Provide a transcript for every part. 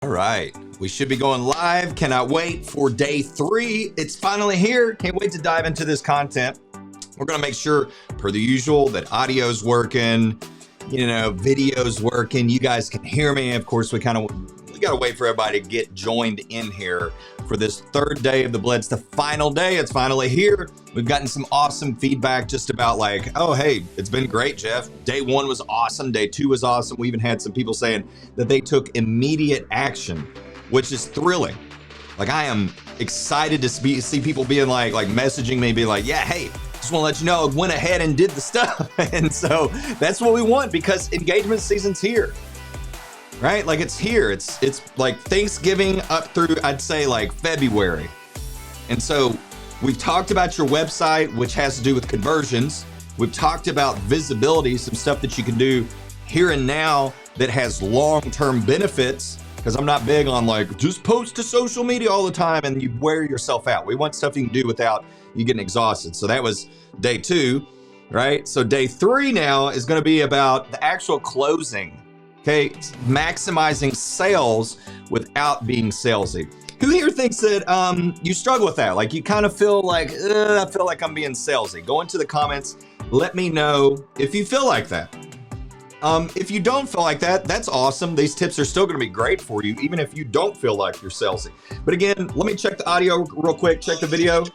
right, we should be going live. Cannot wait for day 3. It's finally here. Can't wait to dive into this content. We're gonna make sure, per the usual, that audio's working, video's working. You guys can hear me. Of course, we gotta wait for everybody to get joined in here for this third day of the Blitz, the final day. It's finally here. We've gotten some awesome feedback just about like, oh, hey, it's been great, Jeff. Day 1 was awesome. Day 2 was awesome. We even had some people saying that they took immediate action, which is thrilling. Like, I am excited to see people being like messaging me, being like, yeah, hey, just want to let you know I went ahead and did the stuff. And so that's what we want, because engagement season's here. Right? Like, it's here. It's like Thanksgiving up through, I'd say, like February. And so we've talked about your website, which has to do with conversions. We've talked about visibility, some stuff that you can do here and now that has long-term benefits, because I'm not big on like, just post to social media all the time and you wear yourself out. We want stuff you can do without you getting exhausted. So that was day 2, right? So day 3 now is going to be about the actual closing. Okay, maximizing sales without being salesy. Who here thinks that you struggle with that? Like, you kind of feel like, I feel like I'm being salesy. Go into the comments. Let me know if you feel like that. If you don't feel like that, that's awesome. These tips are still going to be great for you, even if you don't feel like you're salesy. But again, let me check the audio real quick. Check the video.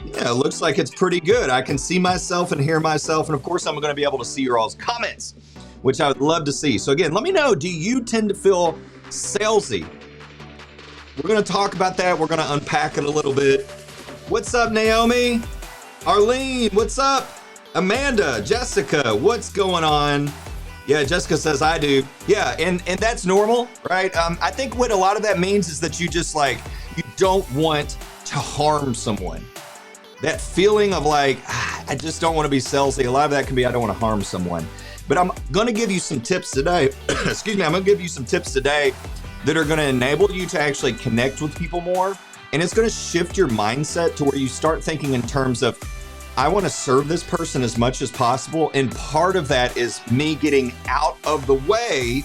Yeah, it looks like it's pretty good. I can see myself and hear myself. And of course, I'm going to be able to see your all's comments, which I would love to see. So again, let me know, do you tend to feel salesy? We're gonna talk about that. We're gonna unpack it a little bit. What's up, Naomi? Arlene, what's up? Amanda, Jessica, what's going on? Yeah, Jessica says I do. Yeah, and that's normal, right? I think what a lot of that means is that you just like, you don't want to harm someone. That feeling of like, I just don't want to be salesy. A lot of that can be, I don't want to harm someone. But I'm going to give you some tips today. Excuse me. I'm going to give you some tips today that are going to enable you to actually connect with people more. And it's going to shift your mindset to where you start thinking in terms of, I want to serve this person as much as possible. And part of that is me getting out of the way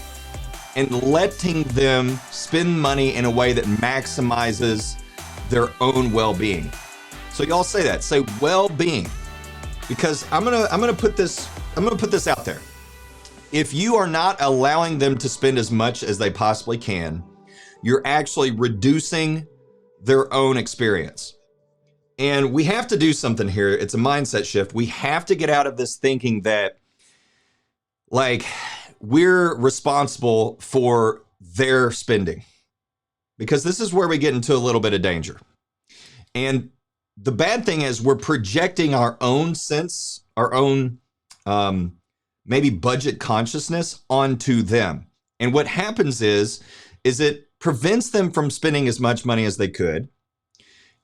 and letting them spend money in a way that maximizes their own well-being. So y'all say that. Say well-being. Because I'm gonna put this out there. If you are not allowing them to spend as much as they possibly can, you're actually reducing their own experience. And we have to do something here. It's a mindset shift. We have to get out of this thinking that like we're responsible for their spending, because this is where we get into a little bit of danger. And the bad thing is we're projecting our own sense, our own maybe budget consciousness onto them. And what happens is it prevents them from spending as much money as they could.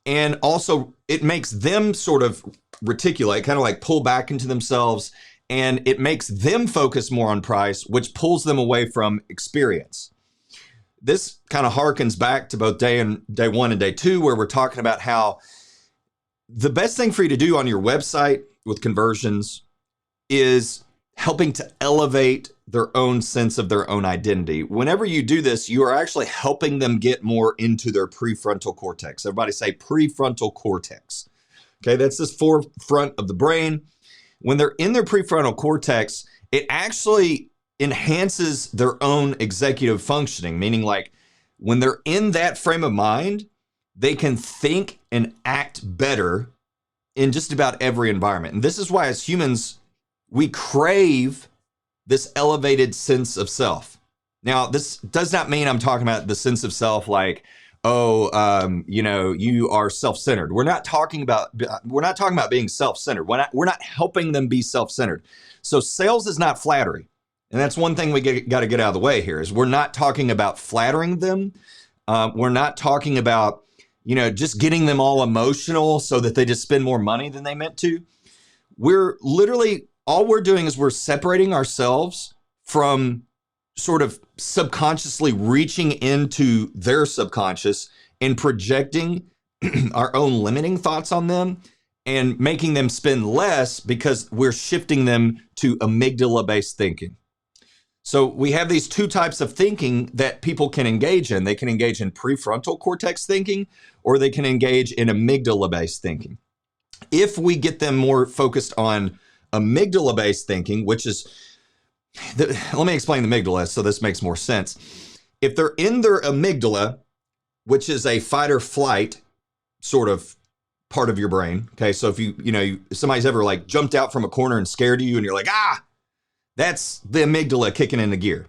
And also it makes them sort of reticulate, kind of like pull back into themselves. And it makes them focus more on price, which pulls them away from experience. This kind of harkens back to both day 1 and day 2, where we're talking about how the best thing for you to do on your website with conversions is helping to elevate their own sense of their own identity. Whenever you do this, you are actually helping them get more into their prefrontal cortex. Everybody say prefrontal cortex. Okay, that's this forefront of the brain. When they're in their prefrontal cortex, it actually enhances their own executive functioning, meaning like when they're in that frame of mind, they can think and act better in just about every environment. And this is why as humans, we crave this elevated sense of self. Now, this does not mean I'm talking about the sense of self like, you are self-centered. We're not talking about being self-centered. We're not helping them be self-centered. So sales is not flattery. And that's one thing we got to get out of the way here is we're not talking about flattering them. We're not talking about, just getting them all emotional so that they just spend more money than they meant to. We're literally, all we're doing is we're separating ourselves from sort of subconsciously reaching into their subconscious and projecting our own limiting thoughts on them and making them spend less because we're shifting them to amygdala-based thinking. So we have these two types of thinking that people can engage in. They can engage in prefrontal cortex thinking, or they can engage in amygdala-based thinking. If we get them more focused on amygdala-based thinking, which is, let me explain the amygdala so this makes more sense. If they're in their amygdala, which is a fight or flight sort of part of your brain. Okay. So if if somebody's ever like jumped out from a corner and scared you and you're like, that's the amygdala kicking into gear.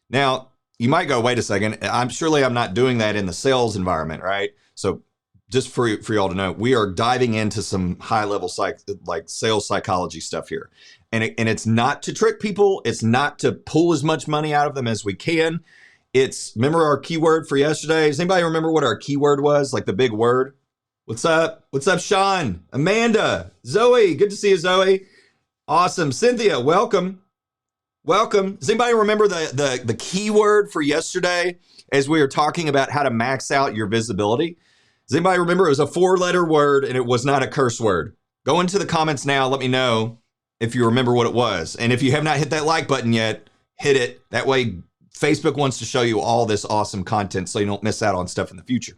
Now you might go, wait a second. I'm not doing that in the sales environment. Right. So just for y'all to know, we are diving into some high level sales psychology stuff here. And it's not to trick people. It's not to pull as much money out of them as we can. Remember our keyword for yesterday? Does anybody remember what our keyword was? Like the big word? What's up? What's up, Sean? Amanda? Zoe? Good to see you, Zoe. Awesome. Cynthia, welcome. Welcome. Does anybody remember the keyword for yesterday as we were talking about how to max out your visibility? Does anybody remember? It was a 4-letter word and it was not a curse word. Go into the comments now. Let me know if you remember what it was. And if you have not hit that like button yet, hit it. That way Facebook wants to show you all this awesome content so you don't miss out on stuff in the future.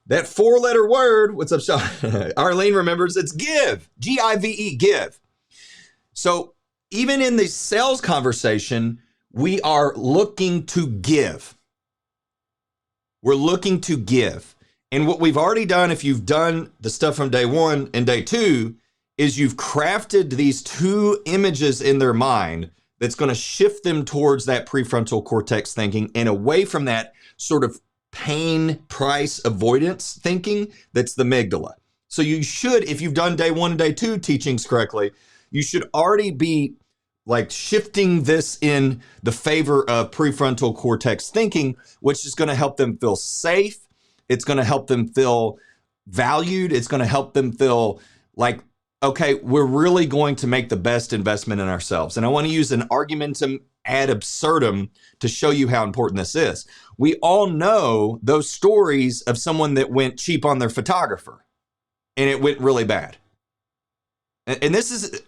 That 4-letter word, what's up, Sean? Arlene remembers, it's give, G-I-V-E, give. So even in the sales conversation, we are looking to give. We're looking to give. And what we've already done, if you've done the stuff from day 1 and day 2, is you've crafted these 2 images in their mind that's going to shift them towards that prefrontal cortex thinking and away from that sort of pain price avoidance thinking that's the amygdala. So you should, if you've done day 1 and day 2 teachings correctly, you should already be like shifting this in the favor of prefrontal cortex thinking, which is going to help them feel safe. It's going to help them feel valued. It's going to help them feel like, okay, we're really going to make the best investment in ourselves. And I want to use an argumentum ad absurdum to show you how important this is. We all know those stories of someone that went cheap on their photographer and it went really bad. And this is,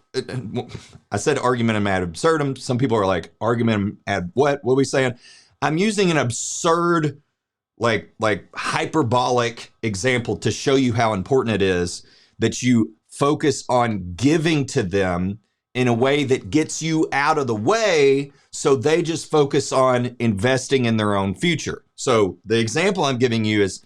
I said argumentum ad absurdum. Some people are like, argumentum ad what? What are we saying? I'm using an absurd, like hyperbolic example to show you how important it is that you focus on giving to them in a way that gets you out of the way so they just focus on investing in their own future. So the example I'm giving you is,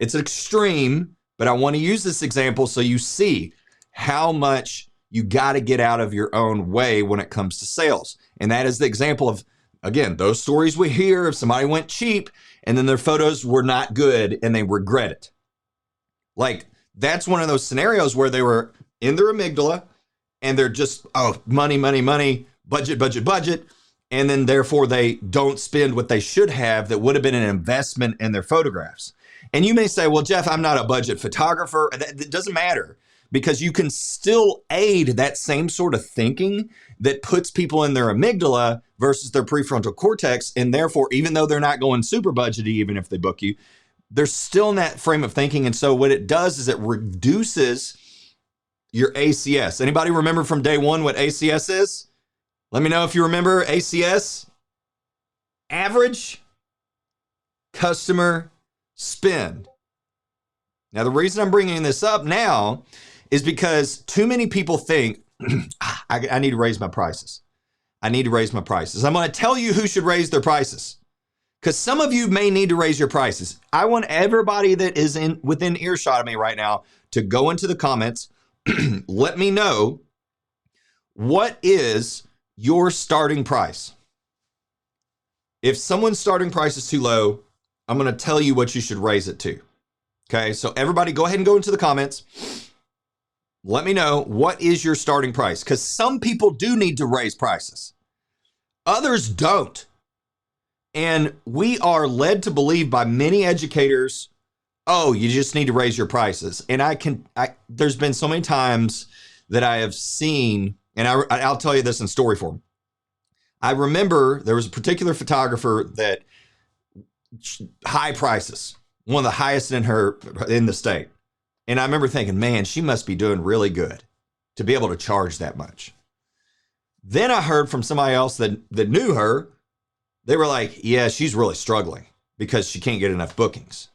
it's extreme, but I want to use this example so you see how much you got to get out of your own way when it comes to sales. And that is the example of, again, those stories we hear of somebody went cheap and then their photos were not good and they regret it. Like, that's one of those scenarios where they were in their amygdala and they're just, money, budget. And then therefore they don't spend what they should have that would have been an investment in their photographs. And you may say, well, Jeff, I'm not a budget photographer. It doesn't matter, because you can still aid that same sort of thinking that puts people in their amygdala versus their prefrontal cortex. And therefore, even though they're not going super budgety, even if they book you, they're still in that frame of thinking. And so what it does is it reduces your ACS. Anybody remember from day 1 what ACS is? Let me know if you remember ACS. Average customer spend. Now, the reason I'm bringing this up now is because too many people think, I need to raise my prices. I need to raise my prices. I'm going to tell you who should raise their prices, because some of you may need to raise your prices. I want everybody that is within earshot of me right now to go into the comments. Let me know, what is your starting price? If someone's starting price is too low, I'm going to tell you what you should raise it to. Okay, so everybody go ahead and go into the comments. Let me know, what is your starting price? Because some people do need to raise prices. Others don't. And we are led to believe by many educators, oh, you just need to raise your prices. And there's been so many times that I have seen, and I'll tell you this in story form. I remember there was a particular photographer that high prices, one of the highest in the state. And I remember thinking, man, she must be doing really good to be able to charge that much. Then I heard from somebody else that knew her. They were like, yeah, she's really struggling because she can't get enough bookings.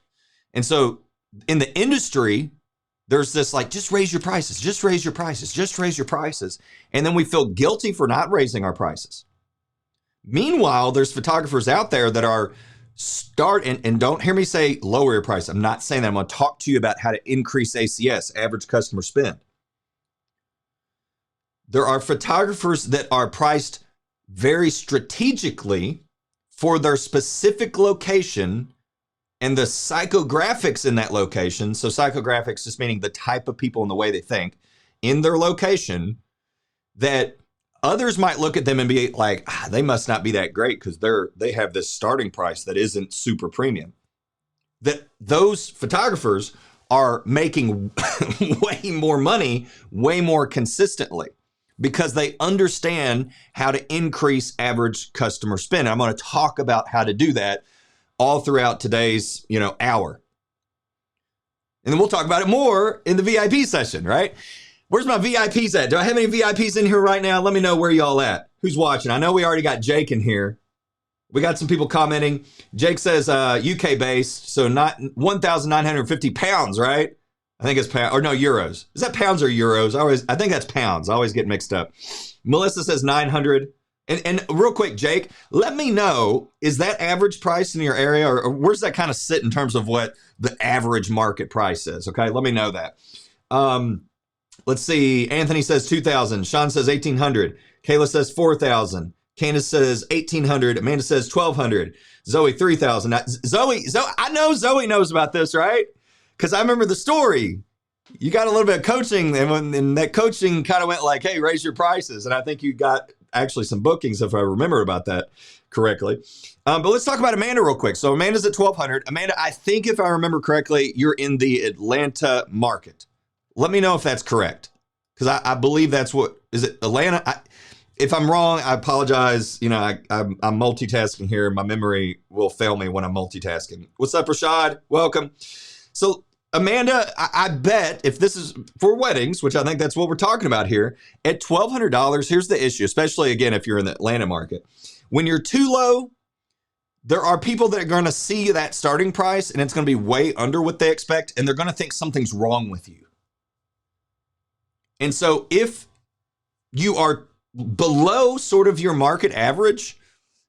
And so in the industry, there's this like, just raise your prices, just raise your prices, just raise your prices. And then we feel guilty for not raising our prices. Meanwhile, there's photographers out there that are and don't hear me say lower your price. I'm not saying that. I'm going to talk to you about how to increase ACS, average customer spend. There are photographers that are priced very strategically for their specific location and the psychographics in that location. So psychographics just meaning the type of people and the way they think in their location, that others might look at them and be like, they must not be that great because they have this starting price that isn't super premium. That those photographers are making way more money, way more consistently, because they understand how to increase average customer spend. And I'm going to talk about how to do that all throughout today's, hour. And then we'll talk about it more in the VIP session, right? Where's my VIPs at? Do I have any VIPs in here right now? Let me know where y'all at. Who's watching? I know we already got Jake in here. We got some people commenting. Jake says UK based, so not 1,950 pounds, right? I think it's pounds, or no, euros. Is that pounds or euros? I think that's pounds. I always get mixed up. Melissa says 900. And real quick, Jake, let me know, is that average price in your area, or where's that kind of sit in terms of what the average market price is? Okay, let me know that. Let's see. Anthony says 2,000. Sean says 1,800. Kayla says 4,000. Candace says 1,800. Amanda says 1,200. Zoe 3,000. Zoe, I know Zoe knows about this, right? Because I remember the story. You got a little bit of coaching, and that coaching kind of went like, hey, raise your prices. And I think you got actually some bookings, if I remember about that correctly. But let's talk about Amanda real quick. So Amanda's at 1,200. Amanda, I think if I remember correctly, you're in the Atlanta market. Let me know if that's correct, because I believe that's what, is it Atlanta? If I'm wrong, I apologize. I'm multitasking here. My memory will fail me when I'm multitasking. What's up, Rashad? Welcome. So Amanda, I bet if this is for weddings, which I think that's what we're talking about here, at $1,200, here's the issue, especially again, if you're in the Atlanta market. When you're too low, there are people that are going to see that starting price and it's going to be way under what they expect, and they're going to think something's wrong with you. And so if you are below sort of your market average,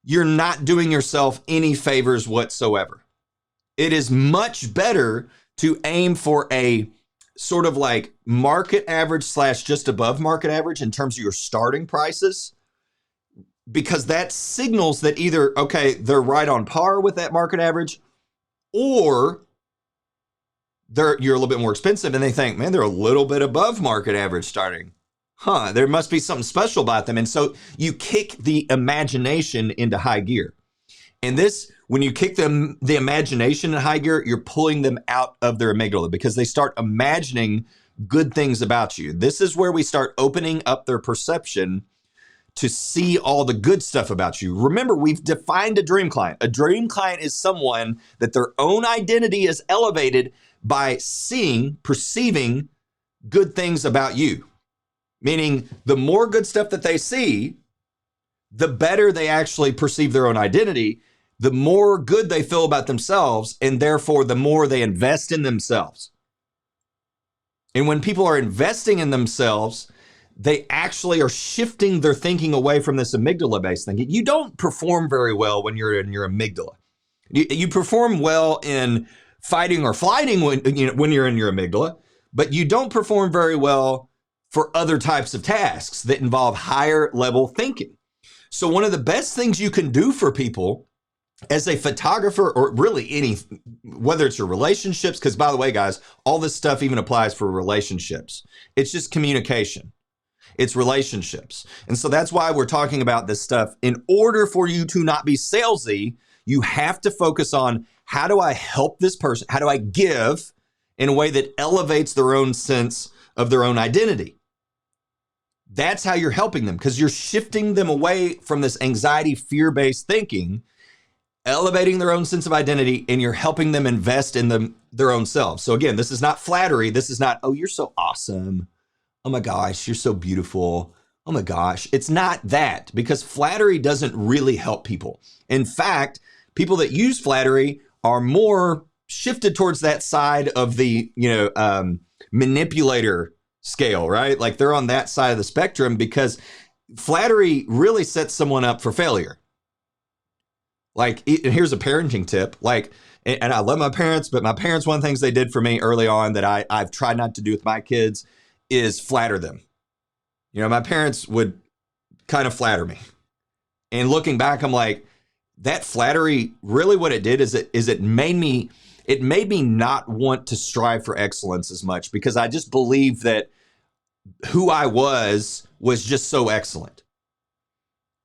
you're not doing yourself any favors whatsoever. It is much better to aim for a sort of like market average / just above market average in terms of your starting prices, because that signals that either, okay, they're right on par with that market average, or you're a little bit more expensive and they think, man, they're a little bit above market average starting. There must be something special about them. And so you kick the imagination into high gear. And this, when you kick the imagination in high gear, you're pulling them out of their amygdala because they start imagining good things about you. This is where we start opening up their perception to see all the good stuff about you. Remember, we've defined a dream client. A dream client is someone that their own identity is elevated by perceiving good things about you. Meaning the more good stuff that they see, the better they actually perceive their own identity, the more good they feel about themselves, and therefore the more they invest in themselves. And when people are investing in themselves, they actually are shifting their thinking away from this amygdala-based thinking. You don't perform very well when you're in your amygdala. You perform well in fighting or flighting when you're in your amygdala, but you don't perform very well for other types of tasks that involve higher level thinking. So one of the best things you can do for people as a photographer, or really whether it's your relationships, because by the way, guys, all this stuff even applies for relationships. It's just communication. It's relationships. And so that's why we're talking about this stuff. In order for you to not be salesy, you have to focus on, how do I help this person? How do I give in a way that elevates their own sense of their own identity? That's how you're helping them, because you're shifting them away from this anxiety, fear-based thinking, elevating their own sense of identity, and you're helping them invest in their own selves. So again, this is not flattery. This is not, oh, you're so awesome. Oh my gosh, you're so beautiful. oh my gosh, it's not that, because flattery doesn't really help people. In fact, people that use flattery are more shifted towards that side of the, manipulator scale, right? Like they're on that side of the spectrum, because flattery really sets someone up for failure. Like, and here's a parenting tip. Like, and I love my parents, but my parents, one of the things they did for me early on that I've tried not to do with my kids is flatter them. My parents would kind of flatter me. And looking back, I'm like, that flattery, really what it did is it made me not want to strive for excellence as much, because I just believed that who I was just so excellent.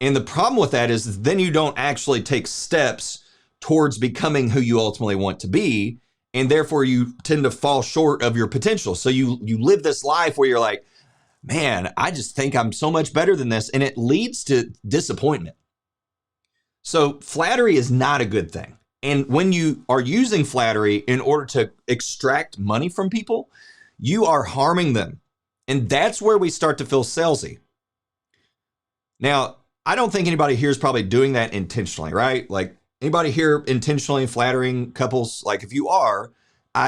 And the problem with that is then you don't actually take steps towards becoming who you ultimately want to be. And therefore you tend to fall short of your potential. So you live this life where you're like, man, I just think I'm so much better than this. And it leads to disappointment. So flattery is not a good thing. And when you are using flattery in order to extract money from people, you are harming them. And that's where we start to feel salesy. Now, I don't think anybody here is probably doing that intentionally, right? Like, anybody here intentionally flattering couples? Like, if you are,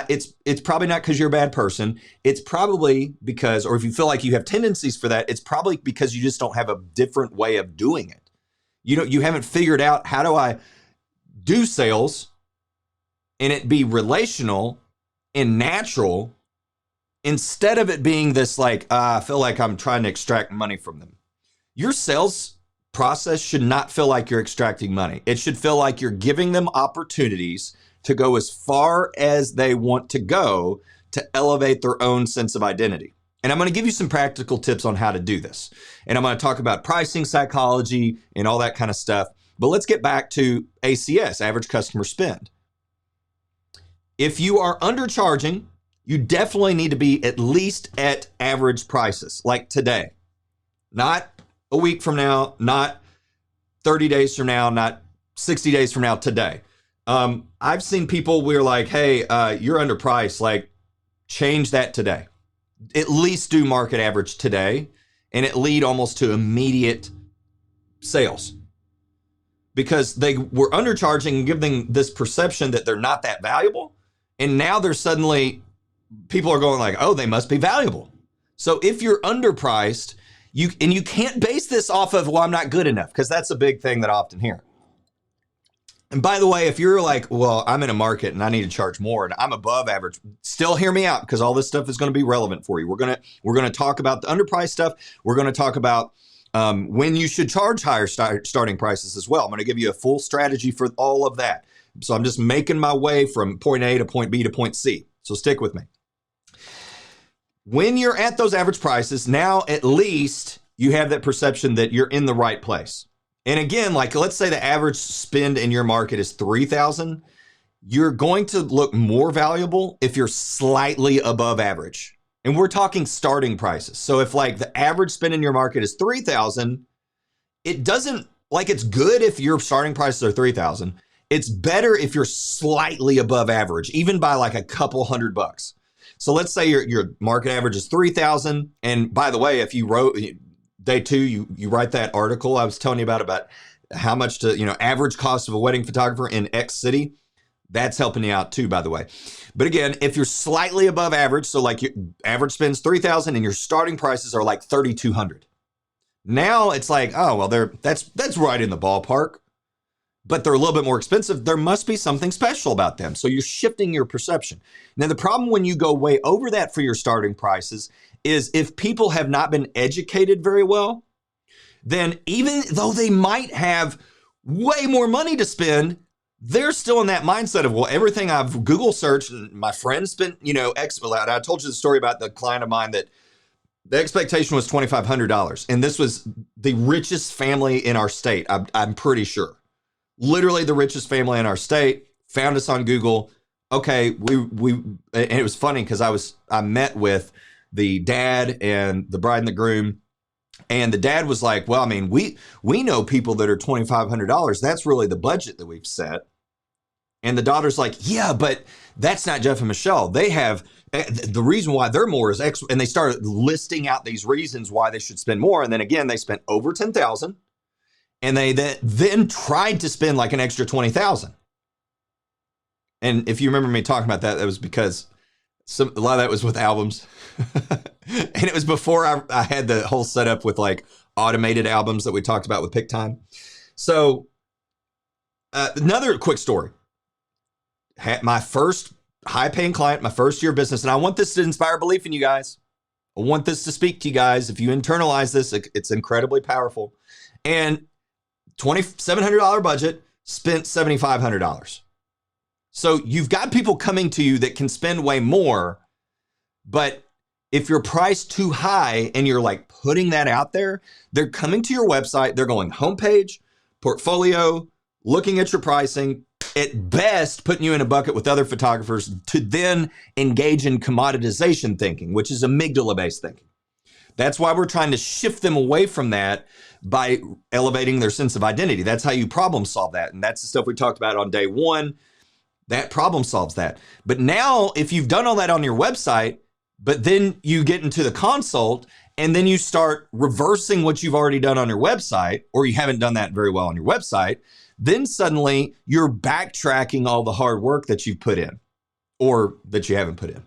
it's probably not because you're a bad person. It's probably because, or if you feel like you have tendencies for that, it's probably because you just don't have a different way of doing it. You haven't figured out, how do I do sales and it be relational and natural, instead of it being this like, I feel like I'm trying to extract money from them. Your sales process should not feel like you're extracting money. It should feel like you're giving them opportunities to go as far as they want to go to elevate their own sense of identity. And I'm going to give you some practical tips on how to do this. And I'm going to talk about pricing psychology and all that kind of stuff. But let's get back to ACS, average customer spend. If you are undercharging, you definitely need to be at least at average prices, like today. Not a week from now, not 30 days from now, not 60 days from now, today. I've seen people where like, hey, you're underpriced, like change that today. At least do market average today, and it lead almost to immediate sales, because they were undercharging and giving this perception that they're not that valuable. And now they're suddenly, people are going like, oh, they must be valuable. So if you're underpriced, you can't base this off of, well, I'm not good enough, because that's a big thing that I often hear. And by the way, if you're like, well, I'm in a market and I need to charge more and I'm above average, still hear me out, because all this stuff is going to be relevant for you. We're going to talk about the underpriced stuff. We're going to talk about when you should charge higher starting prices as well. I'm going to give you a full strategy for all of that. So I'm just making my way from point A to point B to point C. So stick with me. When you're at those average prices, now at least you have that perception that you're in the right place. And again, like let's say the average spend in your market is $3,000. You're going to look more valuable if you're slightly above average. And we're talking starting prices. So if like the average spend in your market is $3,000, it doesn't, like it's good if your starting prices are $3,000. It's better if you're slightly above average, even by like a couple $100. So let's say your market average is 3,000. And by the way, if you wrote day two, you write that article I was telling you about how much to, average cost of a wedding photographer in X city, that's helping you out too, by the way. But again, if you're slightly above average, so like your average spends 3,000 and your starting prices are like 3,200. Now it's like, oh, well, that's right in the ballpark, but they're a little bit more expensive. There must be something special about them. So you're shifting your perception. Now, the problem when you go way over that for your starting prices is if people have not been educated very well, then even though they might have way more money to spend, they're still in that mindset of, well, everything I've Google searched and my friend spent, X. I told you the story about the client of mine that the expectation was $2,500. And this was the richest family in our state. I'm pretty sure. Literally the richest family in our state, found us on Google. Okay. And it was funny because I met with the dad and the bride and the groom, and the dad was like, well, I mean, we know people that are $2,500. That's really the budget that we've set. And the daughter's like, yeah, but that's not Jeff and Michelle. They have the reason why they're more is X. And they started listing out these reasons why they should spend more. And then again, they spent over 10,000 and they then tried to spend like an extra 20,000. And if you remember me talking about that, that was because a lot of that was with albums. And it was before I had the whole setup with like automated albums that we talked about with Pick Time. So another quick story. Had my first high-paying client, my first year of business, and I want this to inspire belief in you guys. I want this to speak to you guys. If you internalize this, it's incredibly powerful. And $2,700 budget, spent $7,500. So you've got people coming to you that can spend way more, but if you're priced too high and you're like putting that out there, they're coming to your website, they're going homepage, portfolio, looking at your pricing, at best putting you in a bucket with other photographers to then engage in commoditization thinking, which is amygdala-based thinking. That's why we're trying to shift them away from that by elevating their sense of identity. That's how you problem solve that. And that's the stuff we talked about on day one. That problem solves that. But now if you've done all that on your website, but then you get into the consult and then you start reversing what you've already done on your website, or you haven't done that very well on your website, then suddenly you're backtracking all the hard work that you've put in or that you haven't put in.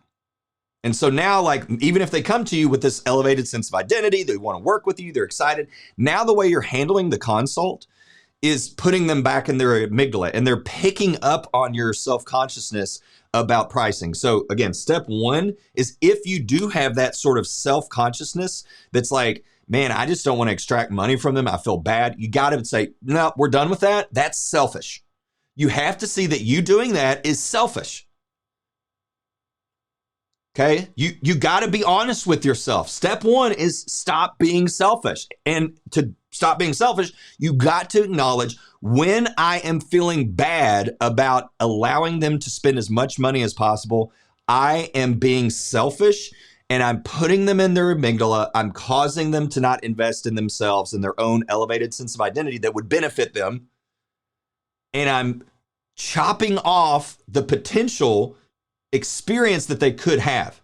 And so now, like, even if they come to you with this elevated sense of identity, they want to work with you, they're excited. Now the way you're handling the consult is putting them back in their amygdala, and they're picking up on your self-consciousness about pricing. So again, step one is if you do have that sort of self-consciousness that's like, man, I just don't want to extract money from them, I feel bad. You got to say, no, we're done with that. That's selfish. You have to see that you doing that is selfish. Okay, you got to be honest with yourself. Step one is stop being selfish. And to stop being selfish, you got to acknowledge when I am feeling bad about allowing them to spend as much money as possible, I am being selfish and I'm putting them in their amygdala. I'm causing them to not invest in themselves and their own elevated sense of identity that would benefit them. And I'm chopping off the potential experience that they could have.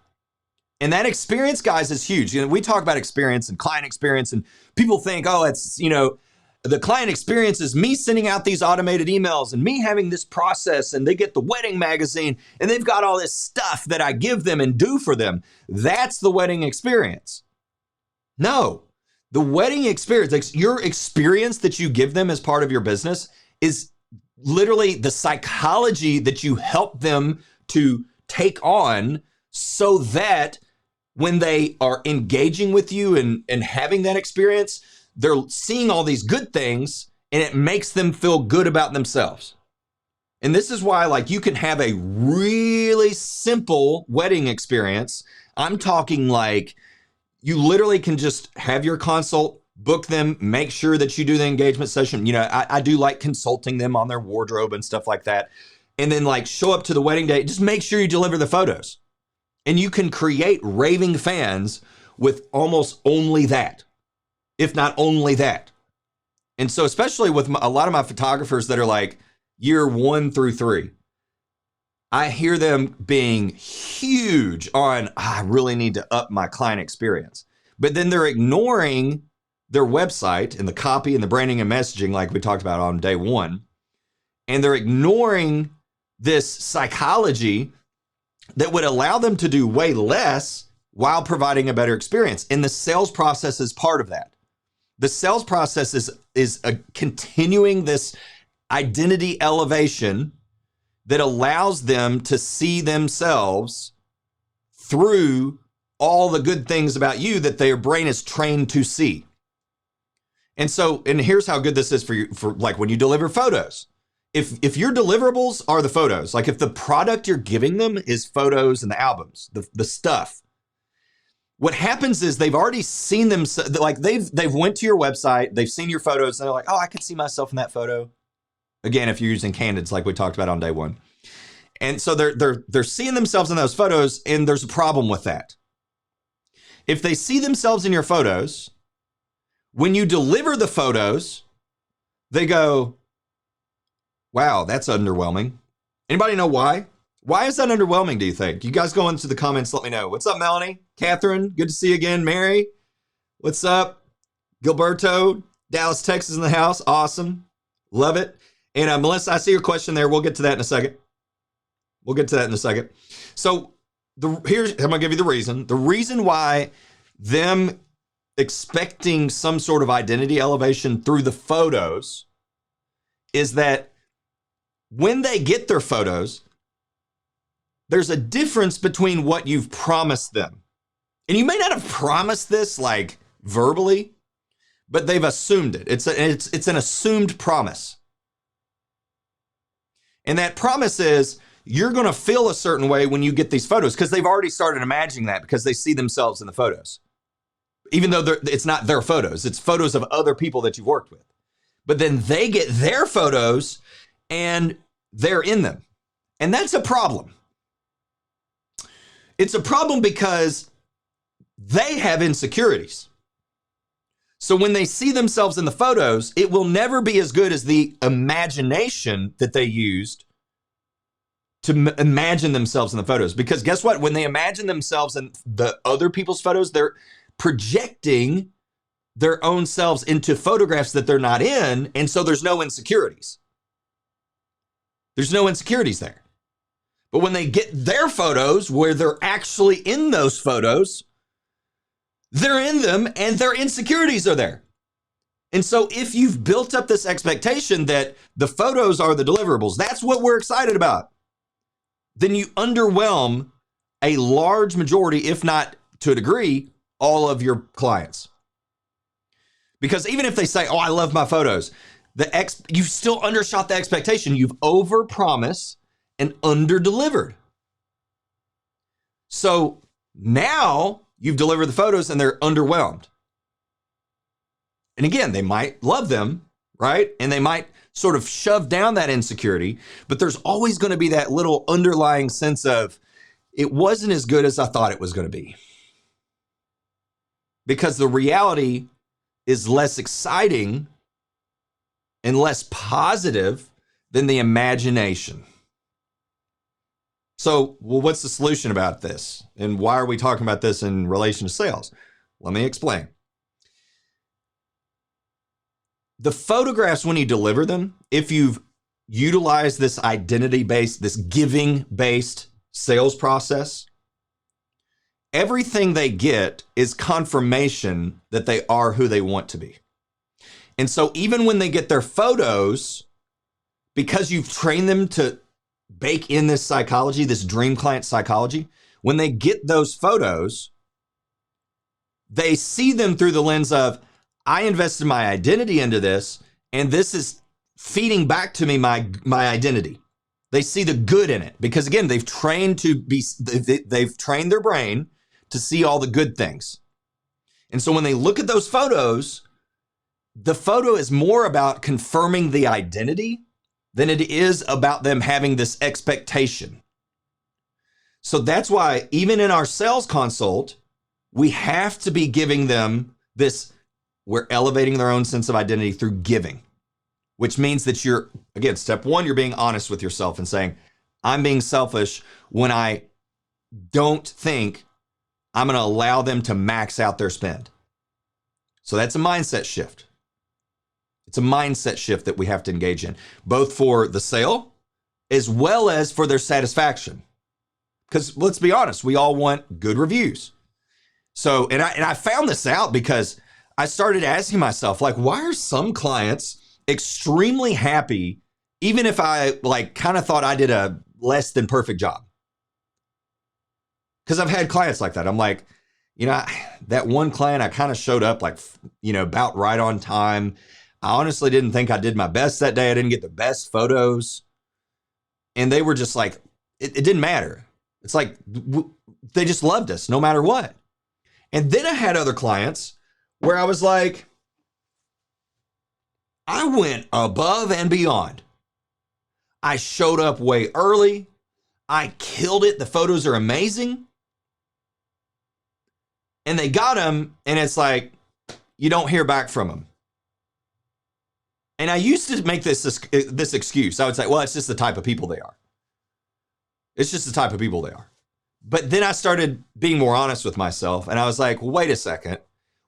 And that experience, guys, is huge. You know, we talk about experience and client experience, and people think, oh, it's, you know, the client experience is me sending out these automated emails and me having this process, and they get the wedding magazine and they've got all this stuff that I give them and do for them. That's the wedding experience. No, the wedding experience, like your experience that you give them as part of your business is literally the psychology that you help them to take on so that when they are engaging with you and having that experience, they're seeing all these good things and it makes them feel good about themselves. And this is why, like, you can have a really simple wedding experience. I'm talking like you literally can just have your consult, book them, make sure that you do the engagement session. You know, I do like consulting them on their wardrobe and stuff like that. And then like show up to the wedding day, just make sure you deliver the photos. And you can create raving fans with almost only that, if not only that. And so especially with a lot of my photographers that are like year 1 through 3, I hear them being huge on, I really need to up my client experience. But then they're ignoring their website and the copy and the branding and messaging like we talked about on day 1. And they're ignoring this psychology that would allow them to do way less while providing a better experience. And the sales process is part of that. The sales process is continuing this identity elevation that allows them to see themselves through all the good things about you that their brain is trained to see. And so, and here's how good this is for you, for like when you deliver photos. If your deliverables are the photos, like if the product you're giving them is photos and the albums, the stuff, what happens is they've already seen them, like they've went to your website, they've seen your photos, and they're like, oh, I could see myself in that photo. Again, if you're using candids, like we talked about on day 1. And so they're seeing themselves in those photos, and there's a problem with that. If they see themselves in your photos, when you deliver the photos, they go, wow, that's underwhelming. Anybody know why? Why is that underwhelming, do you think? You guys go into the comments, let me know. What's up, Melanie? Catherine, good to see you again. Mary, what's up? Gilberto, Dallas, Texas in the house. Awesome. Love it. And Melissa, I see your question there. We'll get to that in a second. So I'm going to give you the reason. The reason why them expecting some sort of identity elevation through the photos is that when they get their photos, there's a difference between what you've promised them. And you may not have promised this like verbally, but they've assumed it. It's an assumed promise. And that promise is you're going to feel a certain way when you get these photos because they've already started imagining that because they see themselves in the photos. Even though it's not their photos, it's photos of other people that you've worked with. But then they get their photos and they're in them. And that's a problem. It's a problem because they have insecurities. So when they see themselves in the photos, it will never be as good as the imagination that they used to imagine themselves in the photos. Because guess what? When they imagine themselves in the other people's photos, they're projecting their own selves into photographs that they're not in. And so there's no insecurities. There's no insecurities there. But when they get their photos where they're actually in those photos, they're in them and their insecurities are there. And so if you've built up this expectation that the photos are the deliverables, that's what we're excited about, then you underwhelm a large majority, if not to a degree, all of your clients. Because even if they say, oh, I love my photos, you've still undershot the expectation. You've overpromised and underdelivered. So now you've delivered the photos and they're underwhelmed. And again, they might love them, right? And they might sort of shove down that insecurity, but there's always going to be that little underlying sense of it wasn't as good as I thought it was going to be. Because the reality is less exciting and less positive than the imagination. So, well, what's the solution about this? And why are we talking about this in relation to sales? Let me explain. The photographs, when you deliver them, if you've utilized this identity-based, this giving-based sales process, everything they get is confirmation that they are who they want to be. And so even when they get their photos, because you've trained them to bake in this psychology, this dream client psychology, when they get those photos, they see them through the lens of, I invested my identity into this, and this is feeding back to me my identity. They see the good in it because, again, they've trained their brain to see all the good things. And so when they look at those photos, the photo is more about confirming the identity than it is about them having this expectation. So that's why even in our sales consult, we have to be giving them this, we're elevating their own sense of identity through giving, which means that you're, again, step one, you're being honest with yourself and saying, I'm being selfish when I don't think I'm going to allow them to max out their spend. So that's a mindset shift. It's a mindset shift that we have to engage in, both for the sale as well as for their satisfaction. Because let's be honest, we all want good reviews. So, and I found this out because I started asking myself, like, why are some clients extremely happy, even if I kind of thought I did a less than perfect job? Because I've had clients like that. I'm like, that one client, I kind of showed up about right on time. I honestly didn't think I did my best that day. I didn't get the best photos. And they were just like, it didn't matter. It's like, they just loved us no matter what. And then I had other clients where I was like, I went above and beyond. I showed up way early. I killed it. The photos are amazing. And they got them, and it's like, you don't hear back from them. And I used to make this excuse. I would say, well, it's just the type of people they are. It's just the type of people they are. But then I started being more honest with myself, and I was like, well, wait a second.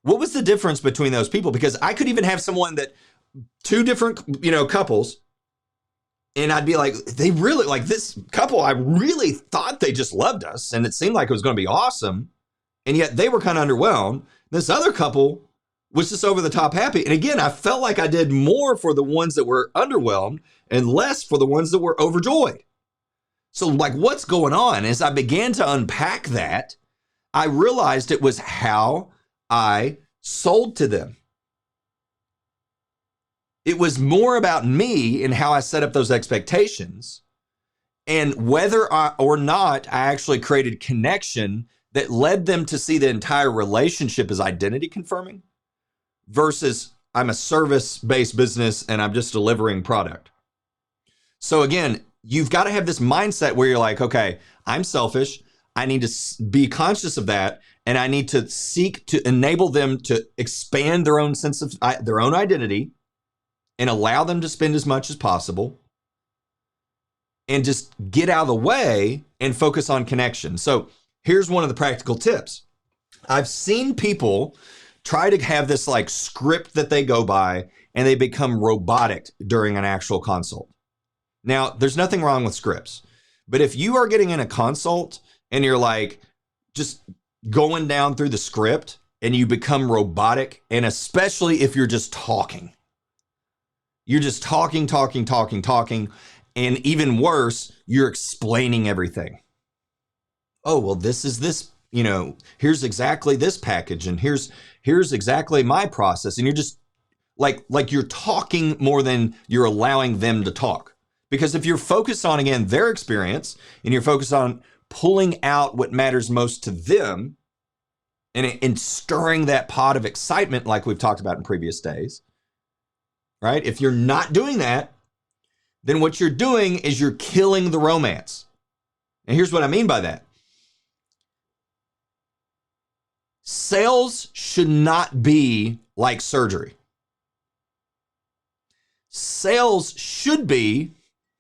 What was the difference between those people? Because I could even have someone that two different, couples, and I'd be like, they really, like this couple, I really thought they just loved us, and it seemed like it was going to be awesome, and yet they were kind of underwhelmed. This other couple was just over the top happy. And again, I felt like I did more for the ones that were underwhelmed and less for the ones that were overjoyed. So like, what's going on? As I began to unpack that, I realized it was how I sold to them. It was more about me and how I set up those expectations, and whether or not I actually created connection that led them to see the entire relationship as identity confirming versus I'm a service-based business and I'm just delivering product. So again, you've got to have this mindset where you're like, okay, I'm selfish. I need to be conscious of that. And I need to seek to enable them to expand their own sense of their own identity and allow them to spend as much as possible and just get out of the way and focus on connection. So here's one of the practical tips. I've seen people try to have this like script that they go by and they become robotic during an actual consult. Now, there's nothing wrong with scripts, but if you are getting in a consult and you're like just going down through the script and you become robotic, and especially if you're just talking, talking, and even worse, you're explaining everything. Oh, well, this is this, here's exactly this package, and here's exactly my process. And you're just like you're talking more than you're allowing them to talk. Because if you're focused on, again, their experience, and you're focused on pulling out what matters most to them and stirring that pot of excitement like we've talked about in previous days, right? If you're not doing that, then what you're doing is you're killing the romance. And here's what I mean by that. Sales should not be like surgery. Sales should be,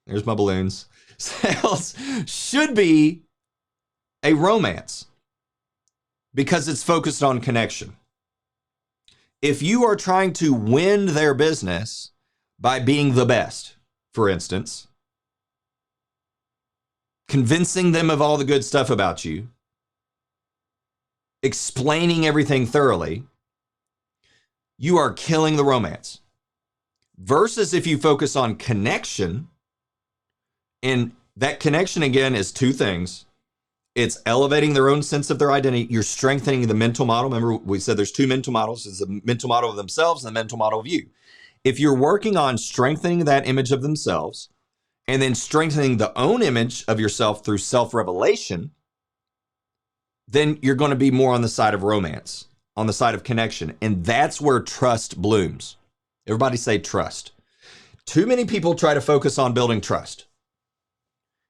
there's my balloons. Sales should be a romance because it's focused on connection. If you are trying to win their business by being the best, for instance, convincing them of all the good stuff about you, explaining everything thoroughly, you are killing the romance. Versus if you focus on connection, and that connection, again, is two things. It's elevating their own sense of their identity. You're strengthening the mental model. Remember, we said there's two mental models. There's the mental model of themselves and the mental model of you. If you're working on strengthening that image of themselves and then strengthening the own image of yourself through self-revelation, then you're going to be more on the side of romance, on the side of connection. And that's where trust blooms. Everybody say trust. Too many people try to focus on building trust.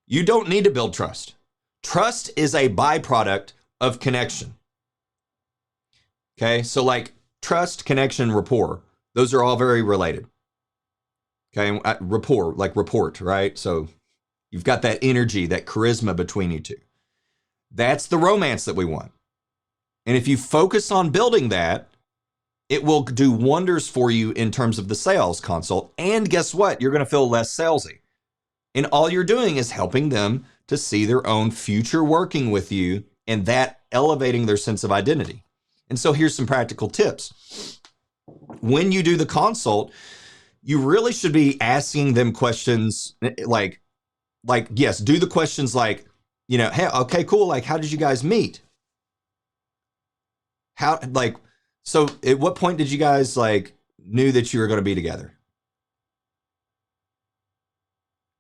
You don't need to build trust. Trust is a byproduct of connection. Okay, so like trust, connection, rapport, those are all very related. Okay, rapport, like report, right? So you've got that energy, that charisma between you two. That's the romance that we want. And if you focus on building that, it will do wonders for you in terms of the sales consult. And guess what? You're going to feel less salesy. And all you're doing is helping them to see their own future working with you, and that elevating their sense of identity. And so here's some practical tips. When you do the consult, you really should be asking them questions like yes, do the questions like, hey, okay, cool. Like, how did you guys meet? So at what point did you guys knew that you were going to be together?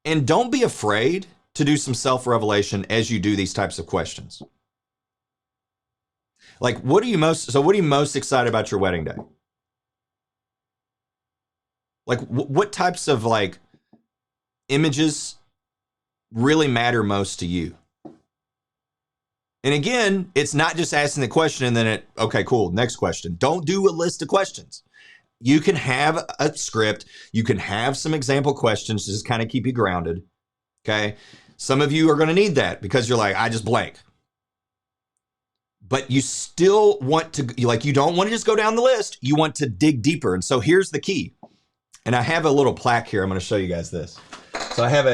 And don't be afraid to do some self-revelation as you do these types of questions. Like, what are you most excited about your wedding day? Like, what types of images really matter most to you? And again, it's not just asking the question and then okay, cool, next question. Don't do a list of questions. You can have a script. You can have some example questions to just kind of keep you grounded. Okay. Some of you are going to need that because you're like, I just blank. But you still want to, you don't want to just go down the list. You want to dig deeper. And so here's the key. And I have a little plaque here. I'm going to show you guys this. So I have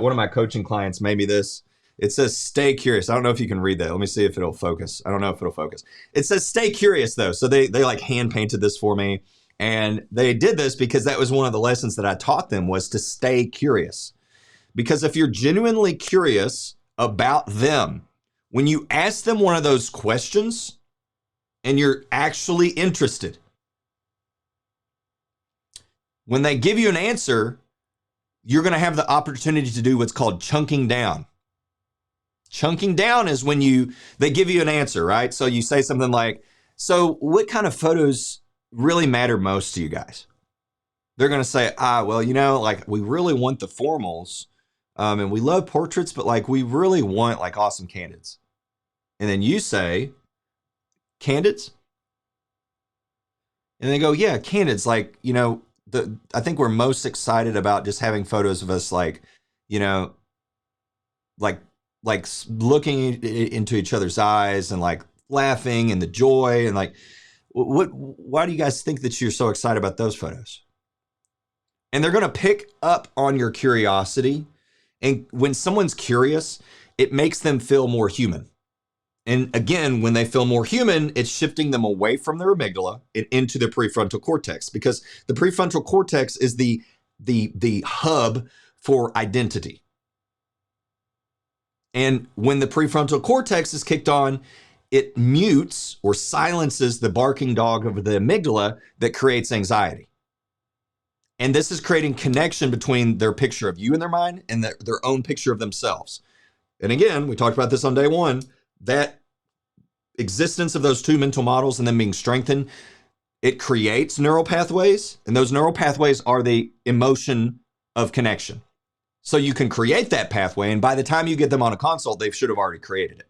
one of my coaching clients made me this. It says, stay curious. I don't know if you can read that. Let me see if it'll focus. I don't know if it'll focus. It says, stay curious though. So they like hand painted this for me. And they did this because that was one of the lessons that I taught them, was to stay curious. Because if you're genuinely curious about them, when you ask them one of those questions and you're actually interested, when they give you an answer, you're going to have the opportunity to do what's called chunking down. Chunking down is when they give you an answer, right? So you say something like, so what kind of photos really matter most to you guys? They're going to say, well, like we really want the formals and we love portraits, but like we really want like awesome candids. And then you say, candids? And they go, yeah, candids. Like, I think we're most excited about just having photos of us like looking into each other's eyes and like laughing and the joy and like, why do you guys think that you're so excited about those photos? And they're going to pick up on your curiosity. And when someone's curious, it makes them feel more human. And again, when they feel more human, it's shifting them away from their amygdala and into the prefrontal cortex, because the prefrontal cortex is the hub for identity. And when the prefrontal cortex is kicked on, it mutes or silences the barking dog of the amygdala that creates anxiety. And this is creating connection between their picture of you in their mind and their own picture of themselves. And again, we talked about this on day one, that existence of those two mental models and them being strengthened, it creates neural pathways. And those neural pathways are the emotion of connection. So you can create that pathway. And by the time you get them on a consult, they should have already created it.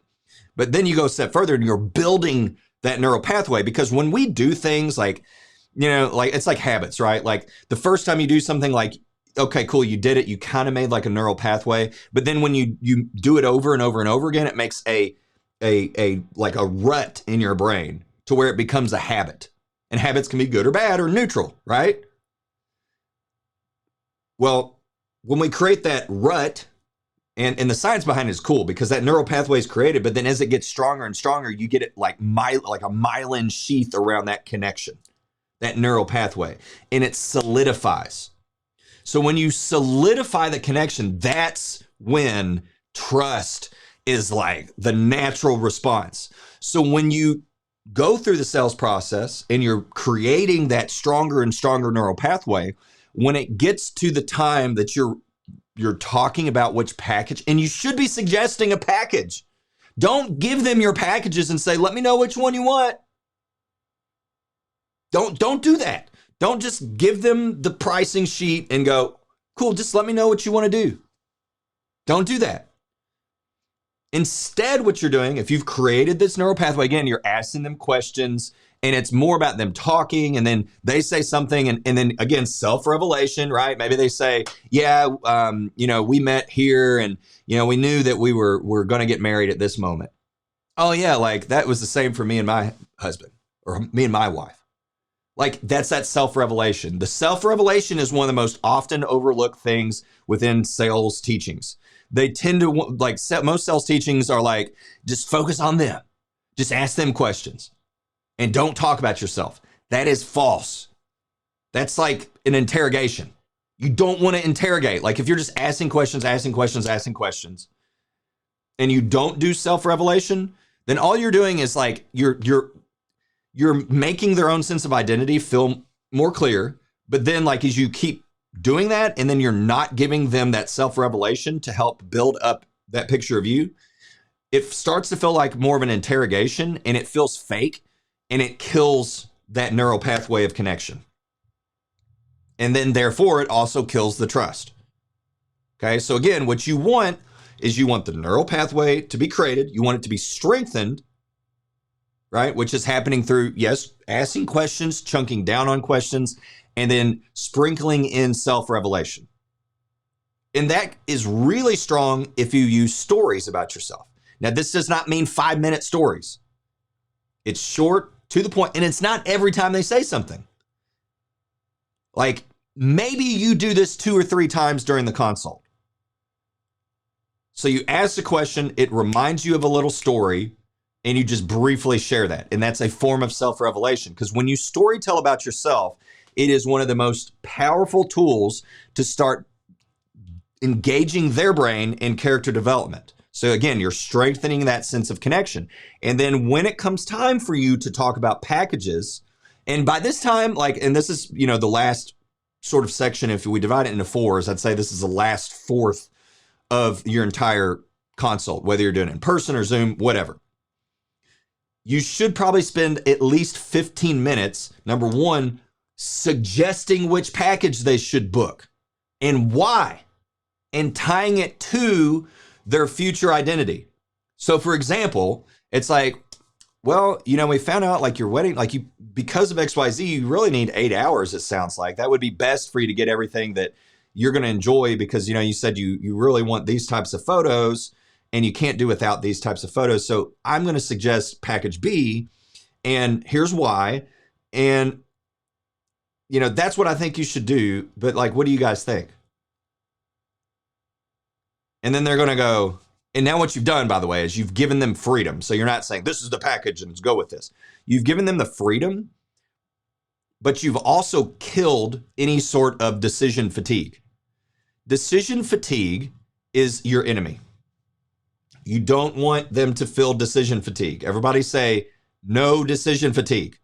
But then you go a step further and you're building that neural pathway, because when we do things like, like it's like habits, right? Like the first time you do something, like, okay, cool, you did it. You kind of made like a neural pathway. But then when you do it over and over and over again, it makes a rut in your brain to where it becomes a habit. And habits can be good or bad or neutral, right? Well, when we create that rut, and the science behind it is cool because that neural pathway is created, but then as it gets stronger and stronger, you get it like a myelin sheath around that connection, that neural pathway, and it solidifies. So when you solidify the connection, that's when trust is like the natural response. So when you go through the sales process and you're creating that stronger and stronger neural pathway, when it gets to the time that you're talking about which package, and you should be suggesting a package. Don't give them your packages and say, let me know which one you want. Don't do that. Don't just give them the pricing sheet and go, cool, just let me know what you want to do. Don't do that. Instead, what you're doing, if you've created this neural pathway, again, you're asking them questions, and it's more about them talking, and then they say something, and then again, self-revelation, right? Maybe they say, yeah, we met here, and we knew that we're going to get married at this moment. Oh yeah, like that was the same for me and my husband, or me and my wife. Like that's that self-revelation. The self-revelation is one of the most often overlooked things within sales teachings. They tend to most sales teachings are like, just focus on them. Just ask them questions and don't talk about yourself. That is false. That's like an interrogation. You don't want to interrogate. Like if you're just asking questions, and you don't do self-revelation, then all you're doing is like, you're making their own sense of identity feel more clear. But then like, as you keep doing that, and then you're not giving them that self-revelation to help build up that picture of you, it starts to feel like more of an interrogation, and it feels fake, and it kills that neural pathway of connection. And then therefore it also kills the trust. Okay. So again, what you want is you want the neural pathway to be created. You want it to be strengthened, right? Which is happening through, yes, asking questions, chunking down on questions, and then sprinkling in self-revelation. And that is really strong if you use stories about yourself. Now, this does not mean 5-minute stories. It's short, to the point, and it's not every time they say something. Like, maybe you do this 2 or 3 times during the consult. So you ask a question, it reminds you of a little story, and you just briefly share that. And that's a form of self-revelation, because when you storytell about yourself, it is one of the most powerful tools to start engaging their brain in character development. So again, you're strengthening that sense of connection. And then when it comes time for you to talk about packages, and by this time, like, and this is, the last sort of section, if we divide it into 4s, I'd say this is the last 4th of your entire consult, whether you're doing it in person or Zoom, whatever. You should probably spend at least 15 minutes, number one, suggesting which package they should book and why, and tying it to their future identity. So for example, it's like, well, we found out like your wedding, like you, because of XYZ, you really need 8 hours, it sounds like. That would be best for you to get everything that you're going to enjoy, because, you said you really want these types of photos and you can't do without these types of photos. So I'm going to suggest package B, and here's why. And, that's what I think you should do. But like, what do you guys think? And then they're going to go, and now what you've done, by the way, is you've given them freedom. So you're not saying this is the package and let's go with this. You've given them the freedom, but you've also killed any sort of decision fatigue. Decision fatigue is your enemy. You don't want them to feel decision fatigue. Everybody say no decision fatigue.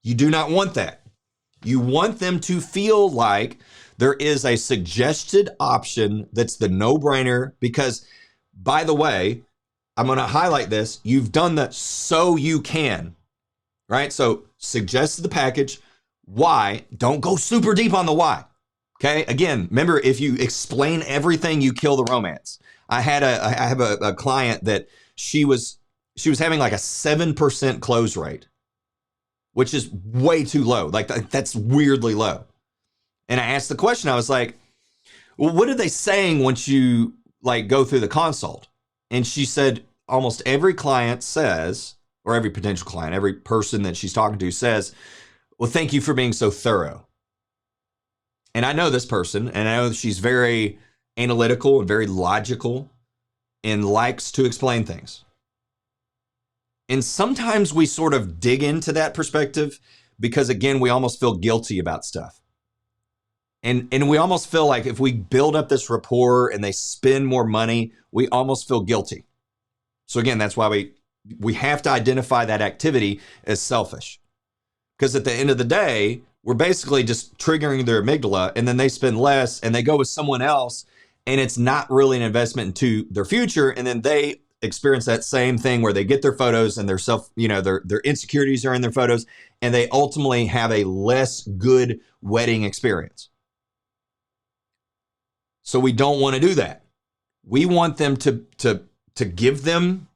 You do not want that. You want them to feel like there is a suggested option that's the no-brainer, because, by the way, I'm going to highlight this. You've done the so you can, right? So suggest the package. Why? Don't go super deep on the why. Okay. Again, remember, if you explain everything, you kill the romance. I have a client that she was having like a 7% close rate, which is way too low. Like that's weirdly low. And I asked the question, I was like, well, what are they saying once you like go through the consult? And she said, almost every client says, or every potential client, every person that she's talking to says, well, thank you for being so thorough. And I know this person, and I know that she's very analytical and very logical and likes to explain things. And sometimes we sort of dig into that perspective because, again, we almost feel guilty about stuff. And we almost feel like if we build up this rapport and they spend more money, we almost feel guilty. So again, that's why we have to identify that activity as selfish. Because at the end of the day, we're basically just triggering their amygdala, and then they spend less and they go with someone else, and it's not really an investment into their future. And then they experience that same thing where they get their photos and their their insecurities are in their photos, and they ultimately have a less good wedding experience. So we don't want to do that. We want them to give them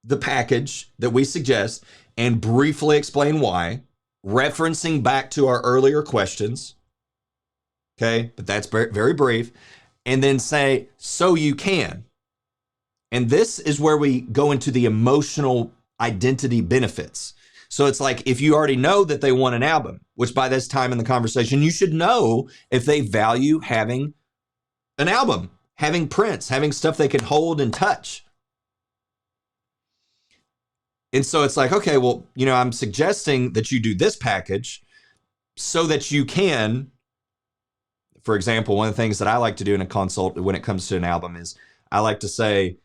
the package that we suggest and briefly explain why, referencing back to our earlier questions. Okay, but that's very brief. And then say, so you can. And this is where we go into the emotional identity benefits. So it's like, if you already know that they want an album, which by this time in the conversation, you should know if they value having an album, having prints, having stuff they can hold and touch. And so it's like, okay, well, I'm suggesting that you do this package so that you can, for example, one of the things that I like to do in a consult when it comes to an album is I like to say,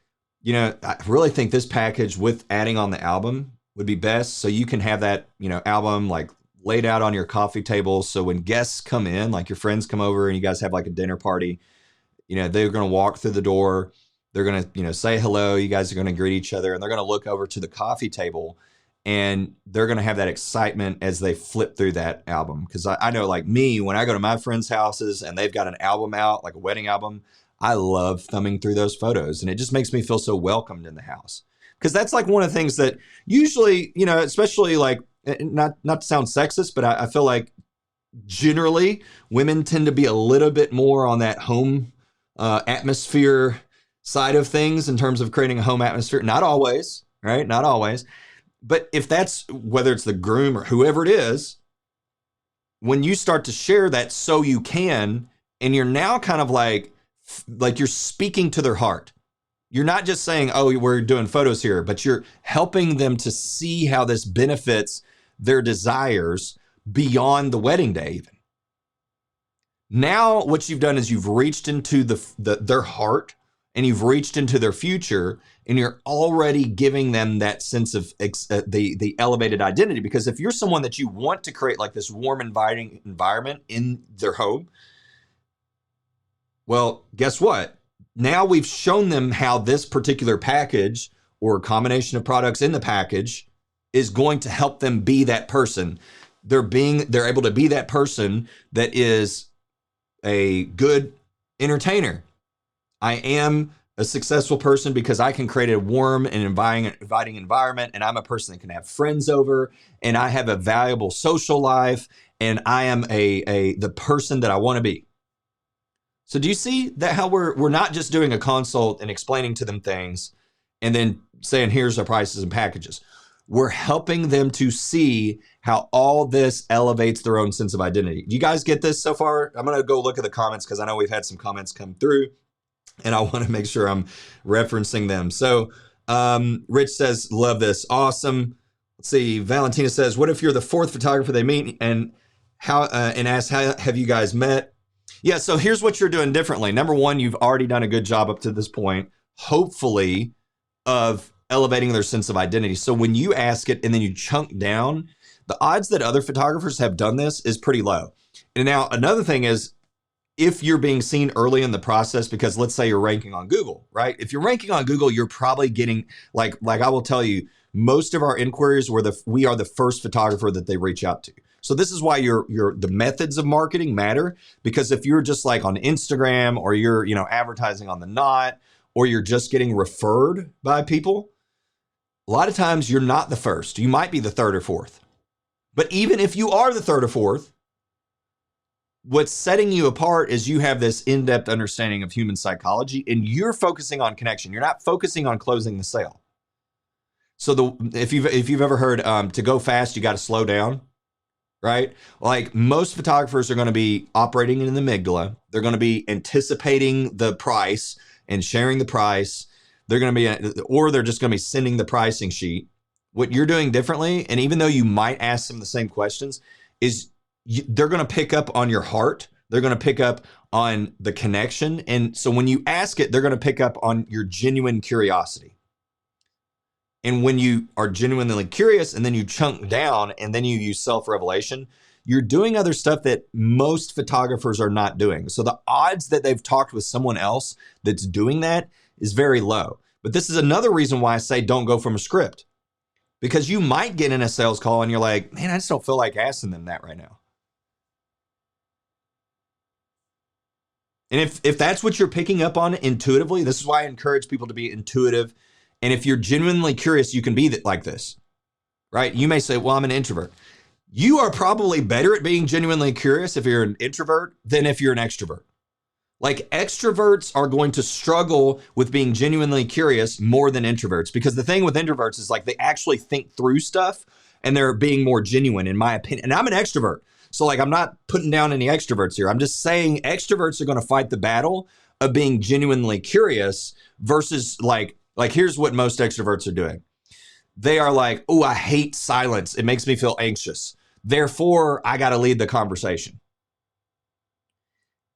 I really think this package with adding on the album would be best. So you can have that, album like laid out on your coffee table. So when guests come in, like your friends come over and you guys have like a dinner party, they're going to walk through the door. They're going to, say hello. You guys are going to greet each other, and they're going to look over to the coffee table, and they're going to have that excitement as they flip through that album. Because I know, like me, when I go to my friends' houses and they've got an album out, like a wedding album, I love thumbing through those photos, and it just makes me feel so welcomed in the house. Because that's like one of the things that usually, especially like, not to sound sexist, but I feel like generally women tend to be a little bit more on that home atmosphere side of things in terms of creating a home atmosphere. Not always, right? Not always. But if that's, whether it's the groom or whoever it is, when you start to share that so you can, and you're now kind of like you're speaking to their heart. You're not just saying, oh, we're doing photos here, but you're helping them to see how this benefits their desires beyond the wedding day even. Now what you've done is you've reached into their heart, and you've reached into their future, and you're already giving them that sense of the elevated identity. Because if you're someone that you want to create like this warm, inviting environment in their home, well, guess what? Now we've shown them how this particular package or combination of products in the package is going to help them be that person. They're able to be that person that is a good entertainer. I am a successful person because I can create a warm and inviting environment, and I'm a person that can have friends over, and I have a valuable social life, and I am the person that I want to be. So do you see that how we're not just doing a consult and explaining to them things and then saying, here's our prices and packages. We're helping them to see how all this elevates their own sense of identity. Do you guys get this so far? I'm going to go look at the comments because I know we've had some comments come through, and I want to make sure I'm referencing them. So Rich says, love this. Awesome. Let's see. Valentina says, what if you're the fourth photographer they meet and asks, how have you guys met? Yeah, so here's what you're doing differently. Number one, you've already done a good job up to this point, hopefully, of elevating their sense of identity. So when you ask it and then you chunk down, the odds that other photographers have done this is pretty low. And now another thing is, if you're being seen early in the process, because let's say you're ranking on Google, right? If you're ranking on Google, you're probably getting, like I will tell you, most of our inquiries we are the first photographer that they reach out to. So this is why the methods of marketing matter, because if you're just like on Instagram, or you're, advertising on the Knot, or you're just getting referred by people, a lot of times you're not the first. You might be the third or fourth. But even if you are the third or fourth, what's setting you apart is you have this in-depth understanding of human psychology, and you're focusing on connection. You're not focusing on closing the sale. So if you've ever heard to go fast, you got to slow down. Right? Like most photographers are going to be operating in the amygdala. They're going to be anticipating the price and sharing the price. They're going to be, or they're just going to be sending the pricing sheet. What you're doing differently, and even though you might ask them the same questions, is they're going to pick up on your heart. They're going to pick up on the connection. And so when you ask it, they're going to pick up on your genuine curiosity. And when you are genuinely curious and then you chunk down and then you use self-revelation, you're doing other stuff that most photographers are not doing. So the odds that they've talked with someone else that's doing that is very low. But this is another reason why I say don't go from a script, because you might get in a sales call and you're like, man, I just don't feel like asking them that right now. And if that's what you're picking up on intuitively, this is why I encourage people to be intuitive. And if you're genuinely curious, you can be like this, right? You may say, well, I'm an introvert. You are probably better at being genuinely curious if you're an introvert than if you're an extrovert. Like extroverts are going to struggle with being genuinely curious more than introverts, because the thing with introverts is like they actually think through stuff and they're being more genuine, in my opinion. And I'm an extrovert. So like, I'm not putting down any extroverts here. I'm just saying extroverts are going to fight the battle of being genuinely curious versus like here's what most extroverts are doing. They are like, oh, I hate silence. It makes me feel anxious. Therefore, I got to lead the conversation.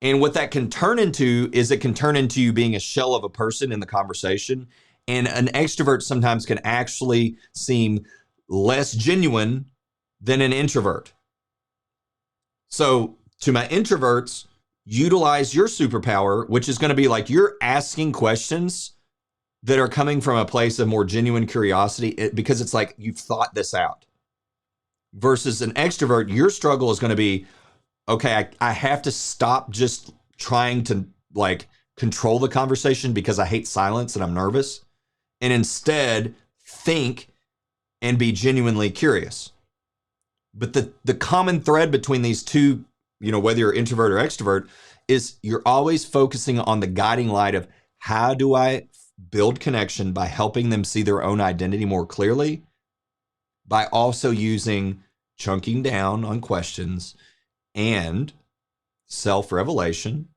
And what that can turn into is it can turn into you being a shell of a person in the conversation. And an extrovert sometimes can actually seem less genuine than an introvert. So to my introverts, utilize your superpower, which is going to be like you're asking questions that are coming from a place of more genuine curiosity, because it's like you've thought this out. Versus an extrovert, your struggle is going to be, okay, I have to stop just trying to like control the conversation because I hate silence and I'm nervous, and instead think and be genuinely curious. But the common thread between these two whether you're introvert or extrovert, is you're always focusing on the guiding light of how do I build connection by helping them see their own identity more clearly, by also using chunking down on questions and self-revelation.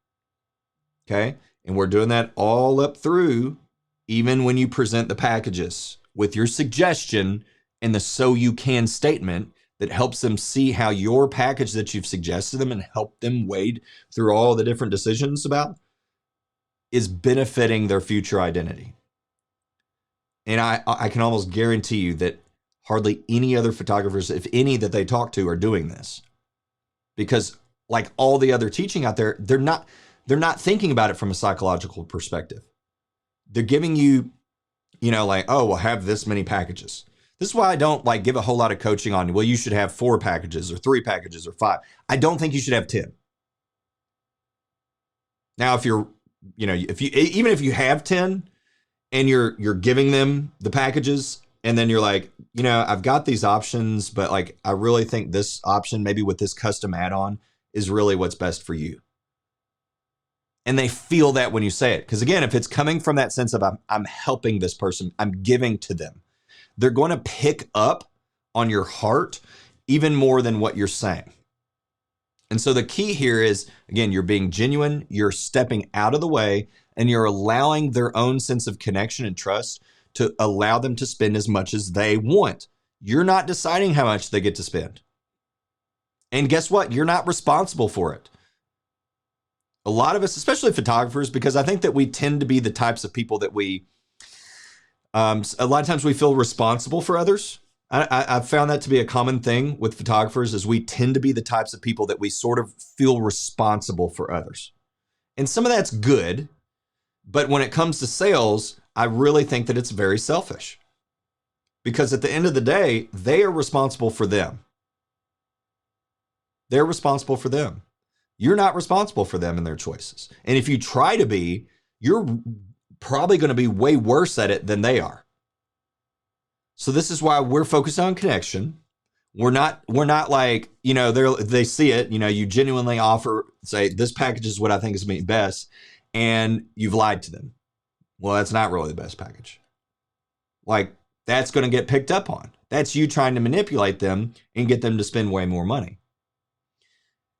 Okay. And we're doing that all up through, even when you present the packages with your suggestion and the so you can statement that helps them see how your package that you've suggested them and help them wade through all the different decisions about is benefiting their future identity. And I can almost guarantee you that hardly any other photographers, if any that they talk to, are doing this. Because like all the other teaching out there, they're not thinking about it from a psychological perspective. They're giving you, like, oh, we'll have this many packages. This is why I don't like give a whole lot of coaching on, well, you should have 4 packages or 3 packages or 5. I don't think you should have 10. Now, if you're, even if you have 10 and you're giving them the packages and then you're like, I've got these options, but like, I really think this option, maybe with this custom add-on, is really what's best for you. And they feel that when you say it. Because again, if it's coming from that sense of I'm helping this person, I'm giving to them, they're going to pick up on your heart even more than what you're saying. And so the key here is, again, you're being genuine, you're stepping out of the way, and you're allowing their own sense of connection and trust to allow them to spend as much as they want. You're not deciding how much they get to spend. And guess what? You're not responsible for it. A lot of us, especially photographers, because I think that we tend to be the types of people that a lot of times we feel responsible for others. I've found that to be a common thing with photographers, is we tend to be the types of people that we sort of feel responsible for others. And some of that's good, but when it comes to sales, I really think that it's very selfish. Because at the end of the day, they are responsible for them. They're responsible for them. You're not responsible for them and their choices. And if you try to be, you're probably going to be way worse at it than they are. So this is why we're focused on connection. We're not like, they see it, you genuinely offer, say, this package is what I think is going to be best, and you've lied to them. Well, that's not really the best package. Like, that's going to get picked up on. That's you trying to manipulate them and get them to spend way more money.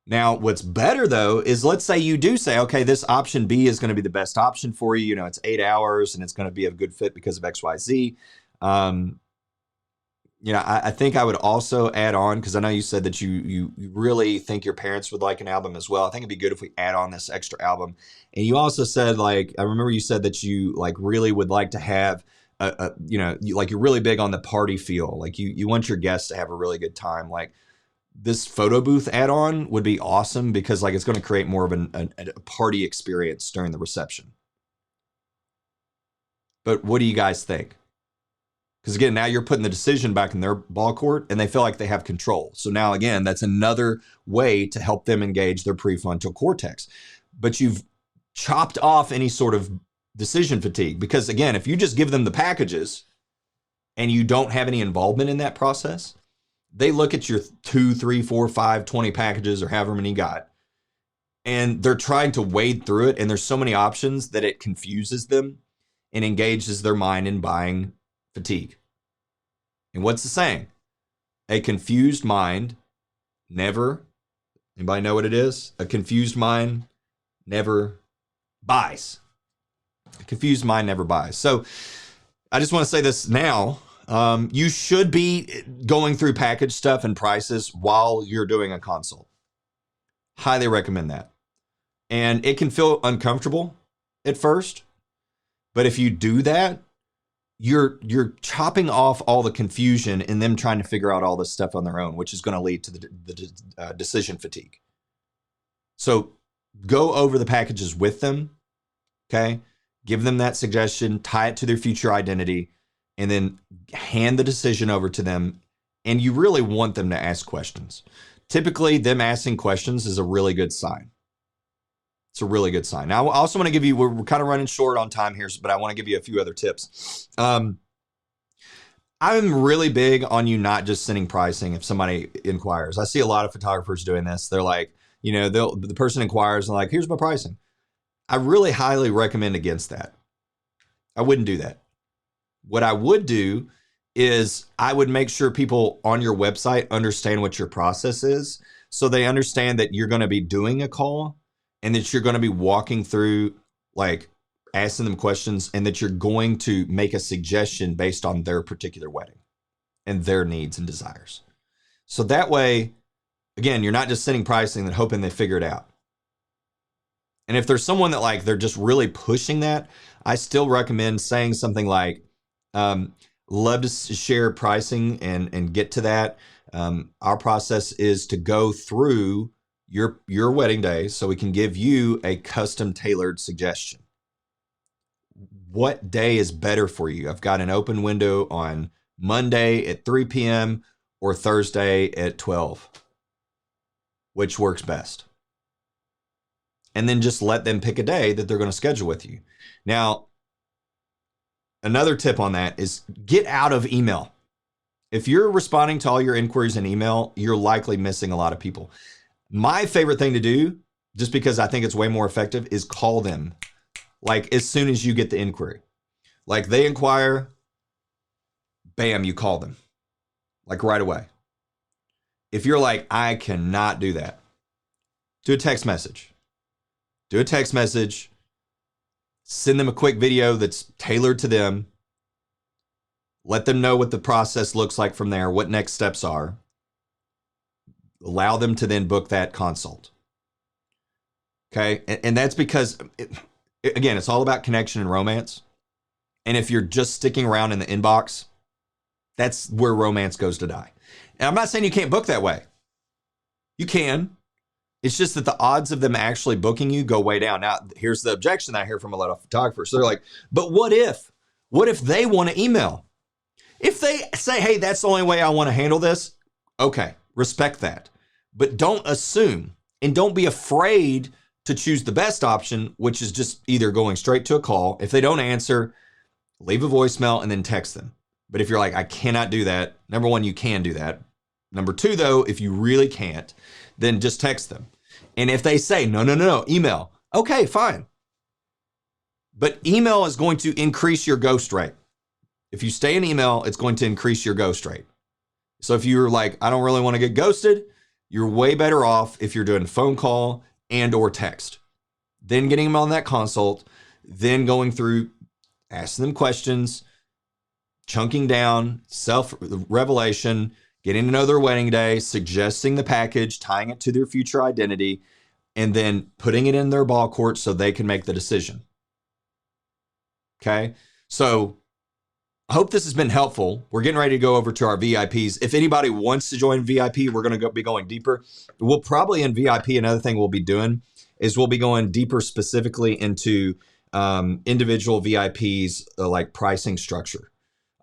Now, what's better though, is let's say you do say, okay, this option B is going to be the best option for you. It's 8 hours and it's going to be a good fit because of X, Y, Z. I think I would also add on, because I know you said that you really think your parents would like an album as well. I think it'd be good if we add on this extra album. And you also said, like, I remember you said that you like really would like to have you're really big on the party feel. Like you want your guests to have a really good time. Like, this photo booth add-on would be awesome because like it's going to create more of a party experience during the reception. But what do you guys think? Because again, now you're putting the decision back in their ball court and they feel like they have control. So now again, that's another way to help them engage their prefrontal cortex. But you've chopped off any sort of decision fatigue, because again, if you just give them the packages and you don't have any involvement in that process, they look at your 2, 3, 4, 5, 20 packages or however many you got, and they're trying to wade through it. And there's so many options that it confuses them and engages their mind in buying fatigue. And what's the saying? A confused mind never, anybody know what it is? A confused mind never buys. A confused mind never buys. So I just want to say this now. You should be going through package stuff and prices while you're doing a consult. Highly recommend that. And it can feel uncomfortable at first, but if you do that, you're chopping off all the confusion and them trying to figure out all this stuff on their own, which is going to lead to the decision fatigue. So go over the packages with them. Okay. Give them that suggestion, tie it to their future identity, and then hand the decision over to them. And you really want them to ask questions. Typically, them asking questions is a really good sign. It's a really good sign. Now, I also want to give you, we're kind of running short on time here, but I want to give you a few other tips. I'm really big on you not just sending pricing if somebody inquires. I see a lot of photographers doing this. They're like, the person inquires and like, here's my pricing. I really highly recommend against that. I wouldn't do that. What I would do is I would make sure people on your website understand what your process is, so they understand that you're going to be doing a call and that you're going to be walking through, like, asking them questions, and that you're going to make a suggestion based on their particular wedding and their needs and desires. So that way, again, you're not just sending pricing and hoping they figure it out. And if there's someone that like they're just really pushing that, I still recommend saying something like, love to share pricing and get to that. Our process is to go through your wedding day so we can give you a custom tailored suggestion. What day is better for you? I've got an open window on Monday at 3 p.m. or Thursday at 12. Which works best? And then just let them pick a day that they're going to schedule with you. Now, another tip on that is get out of email. If you're responding to all your inquiries in email, you're likely missing a lot of people. My favorite thing to do, just because I think it's way more effective, is call them. Like as soon as you get the inquiry. Like they inquire, bam, you call them. Like right away. If you're like, I cannot do that, do a text message. Do a text message. Send them a quick video that's tailored to them. Let them know what the process looks like from there, what next steps are. Allow them to then book that consult. Okay? And that's because, again, it's all about connection and romance. And if you're just sticking around in the inbox, that's where romance goes to die. And I'm not saying you can't book that way. You can. It's just that the odds of them actually booking you go way down. Now, here's the objection I hear from a lot of photographers. So they're like, but what if they want to email? If they say, hey, that's the only way I want to handle this, okay, respect that. But don't assume, and don't be afraid to choose the best option, which is just either going straight to a call. If they don't answer, leave a voicemail and then text them. But if you're like, I cannot do that, number one, you can do that. Number two, though, if you really can't, then just text them. And if they say, no, email, okay, fine. But email is going to increase your ghost rate. If you stay in email, it's going to increase your ghost rate. So if you're like, I don't really want to get ghosted, you're way better off if you're doing a phone call and or text. Then getting them on that consult, then going through, asking them questions, chunking down, self-revelation, getting to know their wedding day, suggesting the package, tying it to their future identity, and then putting it in their ball court so they can make the decision. Okay? So I hope this has been helpful. We're getting ready to go over to our VIPs. If anybody wants to join VIP, we're going to be going deeper. We'll probably in VIP, another thing we'll be doing is we'll be going deeper specifically into individual VIPs, like pricing structure.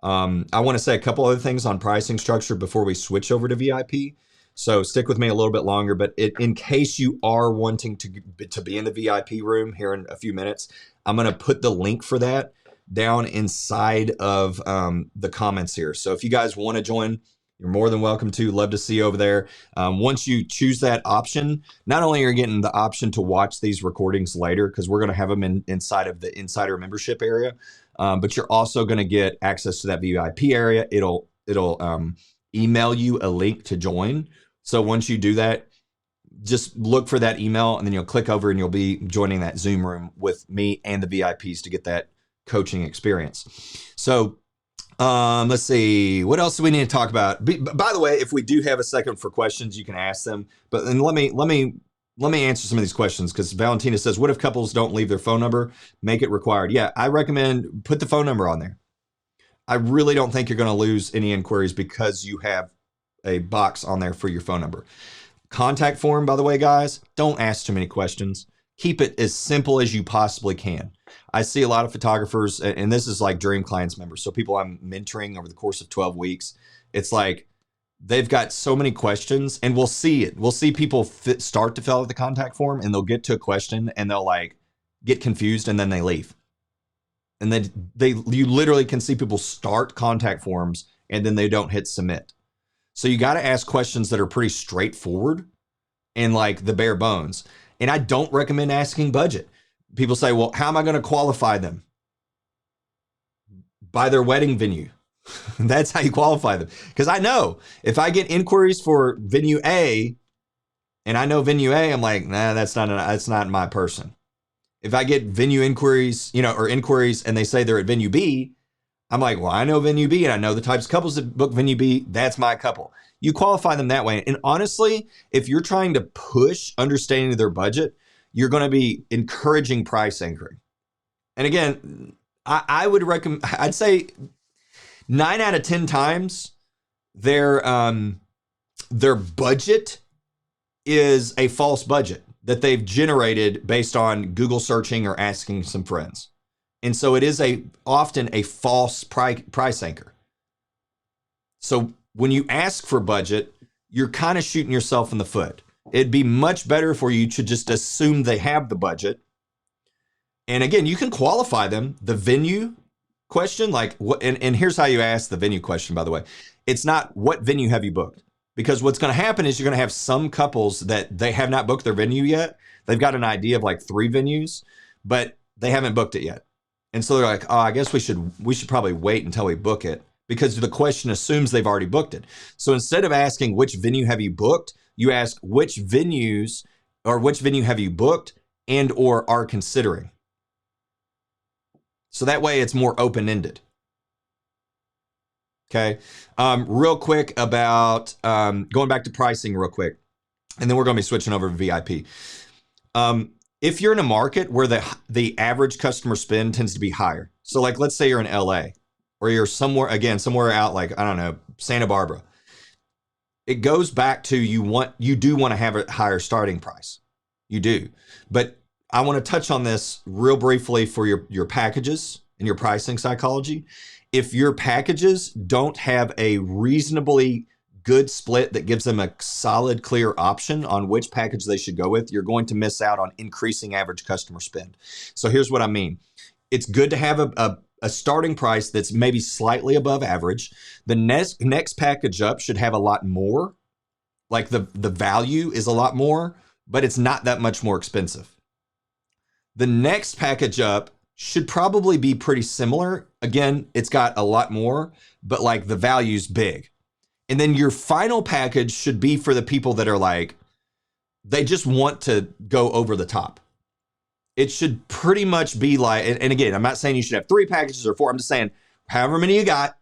I want to say a couple other things on pricing structure before we switch over to VIP. So stick with me a little bit longer, but in case you are wanting to be in the VIP room here in a few minutes, I'm going to put the link for that down inside of the comments here. So if you guys want to join, you're more than welcome to. Love to see you over there. Once you choose that option, not only are you getting the option to watch these recordings later, because we're going to have them inside of the insider membership area, but you're also going to get access to that VIP area. It'll email you a link to join. So once you do that, just look for that email and then you'll click over and you'll be joining that Zoom room with me and the VIPs to get that coaching experience. So let's see, what else do we need to talk about? By the way, if we do have a second for questions, you can ask them, but then let me answer some of these questions, because Valentina says, what if couples don't leave their phone number? Make it required. Yeah, I recommend put the phone number on there. I really don't think you're going to lose any inquiries because you have a box on there for your phone number. Contact form, by the way, guys, don't ask too many questions. Keep it as simple as you possibly can. I see a lot of photographers, and this is like Dream Clients members, so people I'm mentoring over the course of 12 weeks. It's like they've got so many questions, and we'll see it. We'll see people start to fill out the contact form, and they'll get to a question, and they'll like get confused, and then they leave. And then you literally can see people start contact forms, and then they don't hit submit. So you got to ask questions that are pretty straightforward and like the bare bones. And I don't recommend asking budget. People say, well, how am I going to qualify them? By their wedding venue. That's how you qualify them. Because I know if I get inquiries for venue A and I know venue A, I'm like, nah, that's not my person. If I get venue inquiries, or inquiries and they say they're at venue B, I'm like, well, I know venue B and I know the types of couples that book venue B. That's my couple. You qualify them that way. And honestly, if you're trying to push understanding their budget, you're going to be encouraging price anchoring. And again, I would recommend, I'd say 9 out of 10 times their budget is a false budget that they've generated based on Google searching or asking some friends. And so it is often a false price anchor. So when you ask for budget, you're kind of shooting yourself in the foot. It'd be much better for you to just assume they have the budget. And again, you can qualify them. The venue question, like what, and here's how you ask the venue question, by the way. It's not what venue have you booked? Because what's going to happen is you're going to have some couples that they have not booked their venue yet. They've got an idea of like 3 venues, but they haven't booked it yet. And so they're like, oh, I guess we should probably wait until we book it, because the question assumes they've already booked it. So instead of asking which venue have you booked, you ask which venue have you booked and or are considering. So that way it's more open-ended. Okay. Real quick about going back to pricing real quick, and then we're going to be switching over to VIP. If you're in a market where the average customer spend tends to be higher. So like, let's say you're in LA or you're somewhere out like, I don't know, Santa Barbara. It goes back to you do want to have a higher starting price. You do. But I want to touch on this real briefly for your packages and your pricing psychology. If your packages don't have a reasonably good split that gives them a solid, clear option on which package they should go with, you're going to miss out on increasing average customer spend. So here's what I mean. It's good to have a starting price that's maybe slightly above average. The next package up should have a lot more. Like the value is a lot more, but it's not that much more expensive. The next package up should probably be pretty similar. Again, it's got a lot more, but like the value's big. And then your final package should be for the people that are like, they just want to go over the top. It should pretty much be like, and again, I'm not saying you should have 3 packages or 4. I'm just saying, however many you got,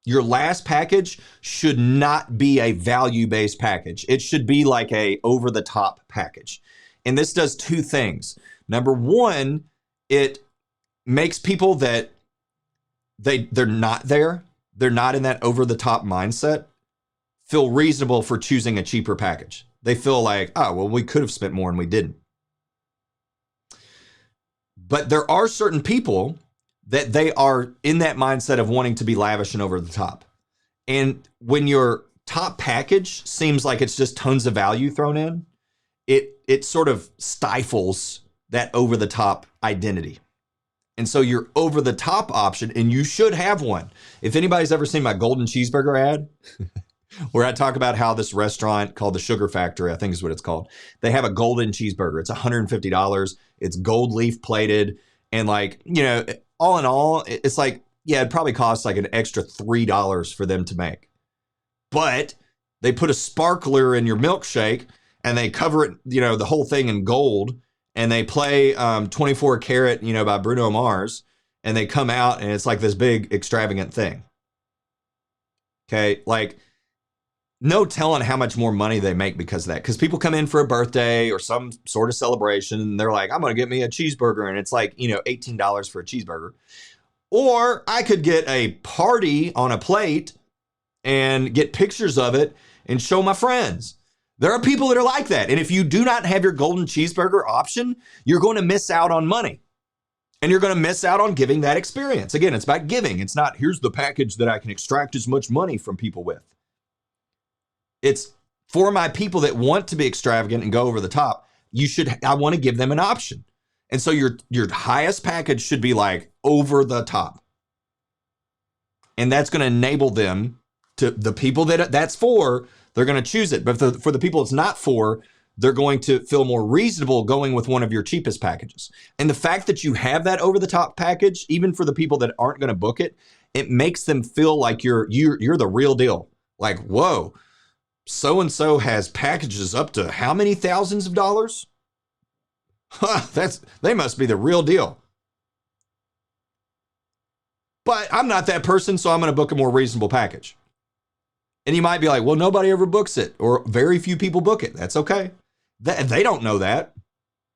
your last package should not be a value-based package. It should be like a over-the-top package. And this does 2 things. Number 1, it makes people that they're not there, they're not in that over-the-top mindset, feel reasonable for choosing a cheaper package. They feel like, oh, well, we could have spent more and we didn't. But there are certain people that they are in that mindset of wanting to be lavish and over the top. And when your top package seems like it's just tons of value thrown in, it sort of stifles that over the top identity. And so your over the top option, and you should have one. If anybody's ever seen my golden cheeseburger ad, where I talk about how this restaurant called the Sugar Factory, I think is what it's called, they have a golden cheeseburger. It's $150. It's gold leaf plated. And like, all in all, it's like, yeah, it probably costs like an extra $3 for them to make. But they put a sparkler in your milkshake and they cover it, the whole thing in gold. And they play 24 Karat, by Bruno Mars. And they come out and it's like this big extravagant thing. Okay, like, no telling how much more money they make because of that. Because people come in for a birthday or some sort of celebration and they're like, I'm going to get me a cheeseburger. And it's like, $18 for a cheeseburger. Or I could get a party on a plate and get pictures of it and show my friends. There are people that are like that. And if you do not have your golden cheeseburger option, you're going to miss out on money. And you're going to miss out on giving that experience. Again, it's about giving. It's not, here's the package that I can extract as much money from people with. It's for my people that want to be extravagant and go over the top. I want to give them an option. And so your highest package should be like over the top. And that's going to enable them to, the people that that's for, they're going to choose it. But for the people it's not for, they're going to feel more reasonable going with one of your cheapest packages. And the fact that you have that over the top package, even for the people that aren't going to book it, it makes them feel like you're the real deal. Like, whoa, so-and-so has packages up to how many thousands of dollars? They must be the real deal. But I'm not that person, so I'm going to book a more reasonable package. And you might be like, well, nobody ever books it, or very few people book it. That's okay. They don't know that.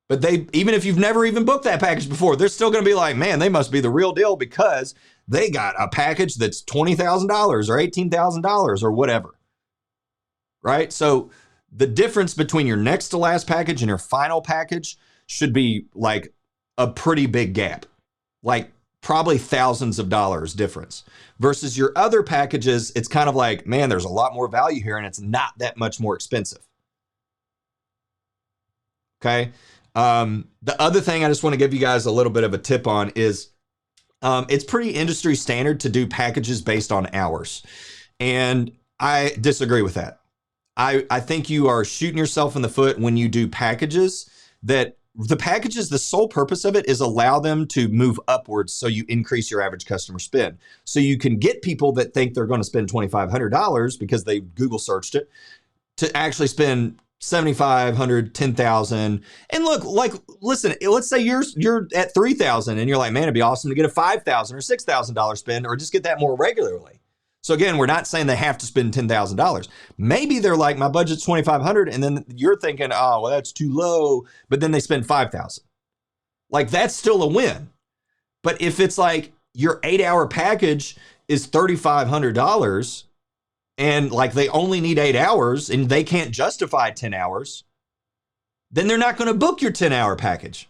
But even if you've never even booked that package before, they're still going to be like, man, they must be the real deal because they got a package that's $20,000 or $18,000 or whatever. Right? So the difference between your next to last package and your final package should be like a pretty big gap. Like probably thousands of dollars difference versus your other packages. It's kind of like, man, there's a lot more value here and it's not that much more expensive. Okay. The other thing I just want to give you guys a little bit of a tip on is it's pretty industry standard to do packages based on hours. And I disagree with that. I think you are shooting yourself in the foot when you do packages that the packages, the sole purpose of it is allow them to move upwards so you increase your average customer spend. So you can get people that think they're going to spend $2,500 because they Google searched it to actually spend $7,500, $10,000. And look, like, listen, let's say you're at $3,000 and you're like, man, it'd be awesome to get a $5,000 or $6,000 spend or just get that more regularly. So again, we're not saying they have to spend $10,000. Maybe they're like, my budget's $2,500, and then you're thinking, oh, well, that's too low. But then they spend $5,000. Like that's still a win. But if it's like your 8-hour package is $3,500, and like they only need 8 hours, and they can't justify 10 hours, then they're not going to book your 10-hour package.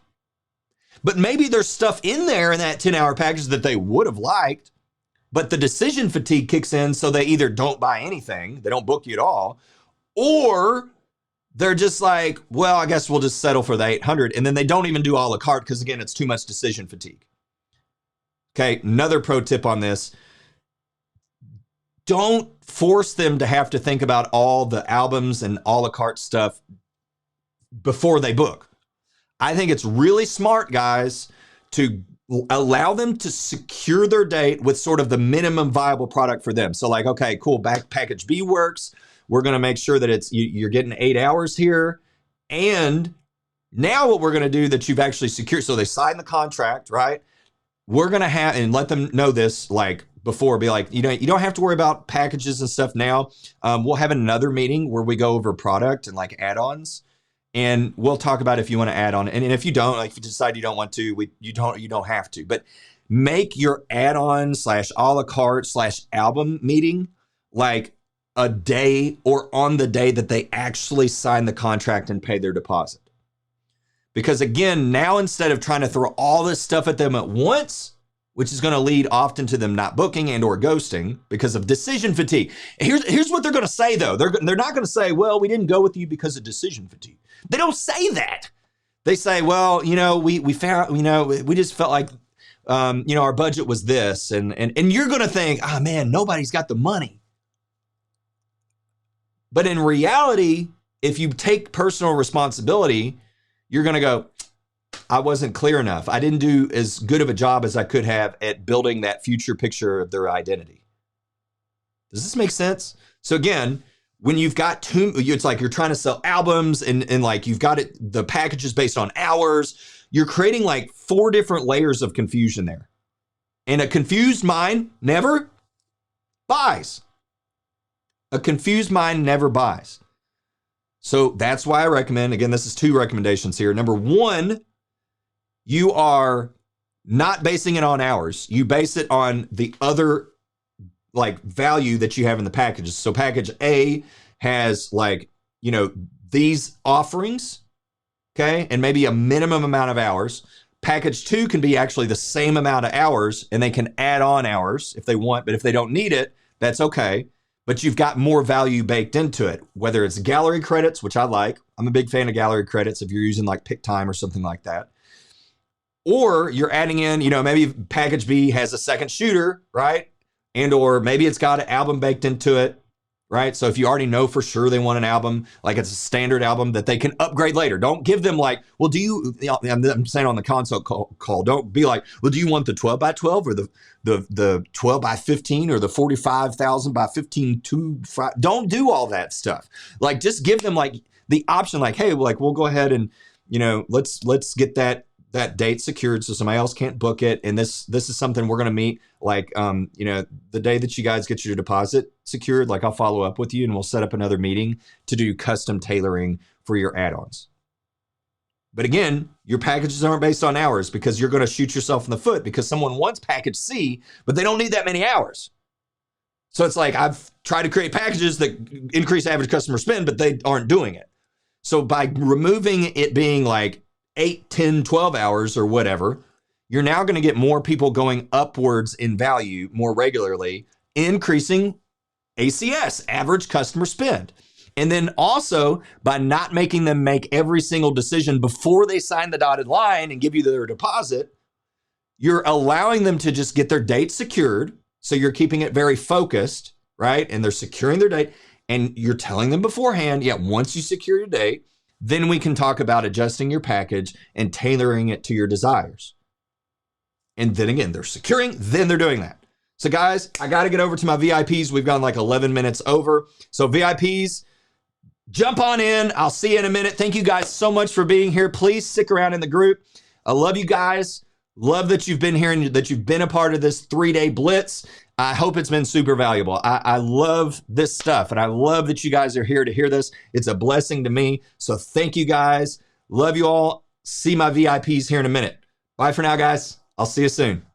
But maybe there's stuff in there in that 10-hour package that they would have liked. But the decision fatigue kicks in, so they either don't buy anything, they don't book you at all, or they're just like, well, I guess we'll just settle for the 800, and then they don't even do a la carte because, again, it's too much decision fatigue. Okay, another pro tip on this. Don't force them to have to think about all the albums and a la carte stuff before they book. I think it's really smart, guys, to allow them to secure their date with sort of the minimum viable product for them. So like, okay, cool, package B works. We're going to make sure that you're getting 8 hours here. And now what we're going to do that you've actually secured, so they sign the contract, right? We're going to have, and let them know this like before, be like, you don't have to worry about packages and stuff now. We'll have another meeting where we go over product and like add-ons. And we'll talk about if you want to add on. And if you don't, like if you decide you don't want to, you don't have to. But make your add-on / a la carte / album meeting like a day or on the day that they actually sign the contract and pay their deposit. Because again, now instead of trying to throw all this stuff at them at once, which is going to lead often to them not booking and or ghosting because of decision fatigue. Here's what they're going to say though. They're not going to say, well, we didn't go with you because of decision fatigue. They don't say that. They say, well, we found, we just felt like, our budget was this. And you're going to think, oh man, nobody's got the money. But in reality, if you take personal responsibility, you're going to go, I wasn't clear enough. I didn't do as good of a job as I could have at building that future picture of their identity. Does this make sense? So again, when you've got it's like you're trying to sell albums and like you've got the packages based on hours, you're creating like 4 different layers of confusion there. And a confused mind never buys. A confused mind never buys. So that's why I recommend, again, this is 2 recommendations here. Number 1, you are not basing it on hours. You base it on the other like value that you have in the packages. So package A has like, these offerings, okay? And maybe a minimum amount of hours. Package 2 can be actually the same amount of hours and they can add on hours if they want, but if they don't need it, that's okay. But you've got more value baked into it, whether it's gallery credits, which I like. I'm a big fan of gallery credits if you're using like PickTime or something like that. Or you're adding in, maybe package B has a second shooter, right? And or maybe it's got an album baked into it. right? So if you already know for sure they want an album, like it's a standard album that they can upgrade later. Don't give them like, well, I'm saying on the console call, don't be like, well, do you want the 12 by 12 or the 12 by 15 or the 45,000 by 15.25? Don't do all that stuff. Like, just give them like the option, like, hey, like, we'll go ahead and, let's get that date secured so somebody else can't book it. And this is something we're going to meet, like, the day that you guys get your deposit secured, like, I'll follow up with you and we'll set up another meeting to do custom tailoring for your add-ons. But again, your packages aren't based on hours, because you're going to shoot yourself in the foot, because someone wants package C, but they don't need that many hours. So it's like, I've tried to create packages that increase average customer spend, but they aren't doing it. So by removing it being like 8, 10, 12 hours or whatever, you're now going to get more people going upwards in value more regularly, increasing ACS, average customer spend. And then also, by not making them make every single decision before they sign the dotted line and give you their deposit, you're allowing them to just get their date secured. So you're keeping it very focused, right? And they're securing their date. And you're telling them beforehand, yeah, once you secure your date, then we can talk about adjusting your package and tailoring it to your desires. And then again, they're securing, then they're doing that. So guys, I got to get over to my VIPs. We've gone like 11 minutes over. So VIPs, jump on in. I'll see you in a minute. Thank you guys so much for being here. Please stick around in the group. I love you guys. Love that you've been here and that you've been a part of this 3-day blitz. I hope it's been super valuable. I love this stuff, and I love that you guys are here to hear this. It's a blessing to me. So thank you guys. Love you all. See my VIPs here in a minute. Bye for now, guys. I'll see you soon.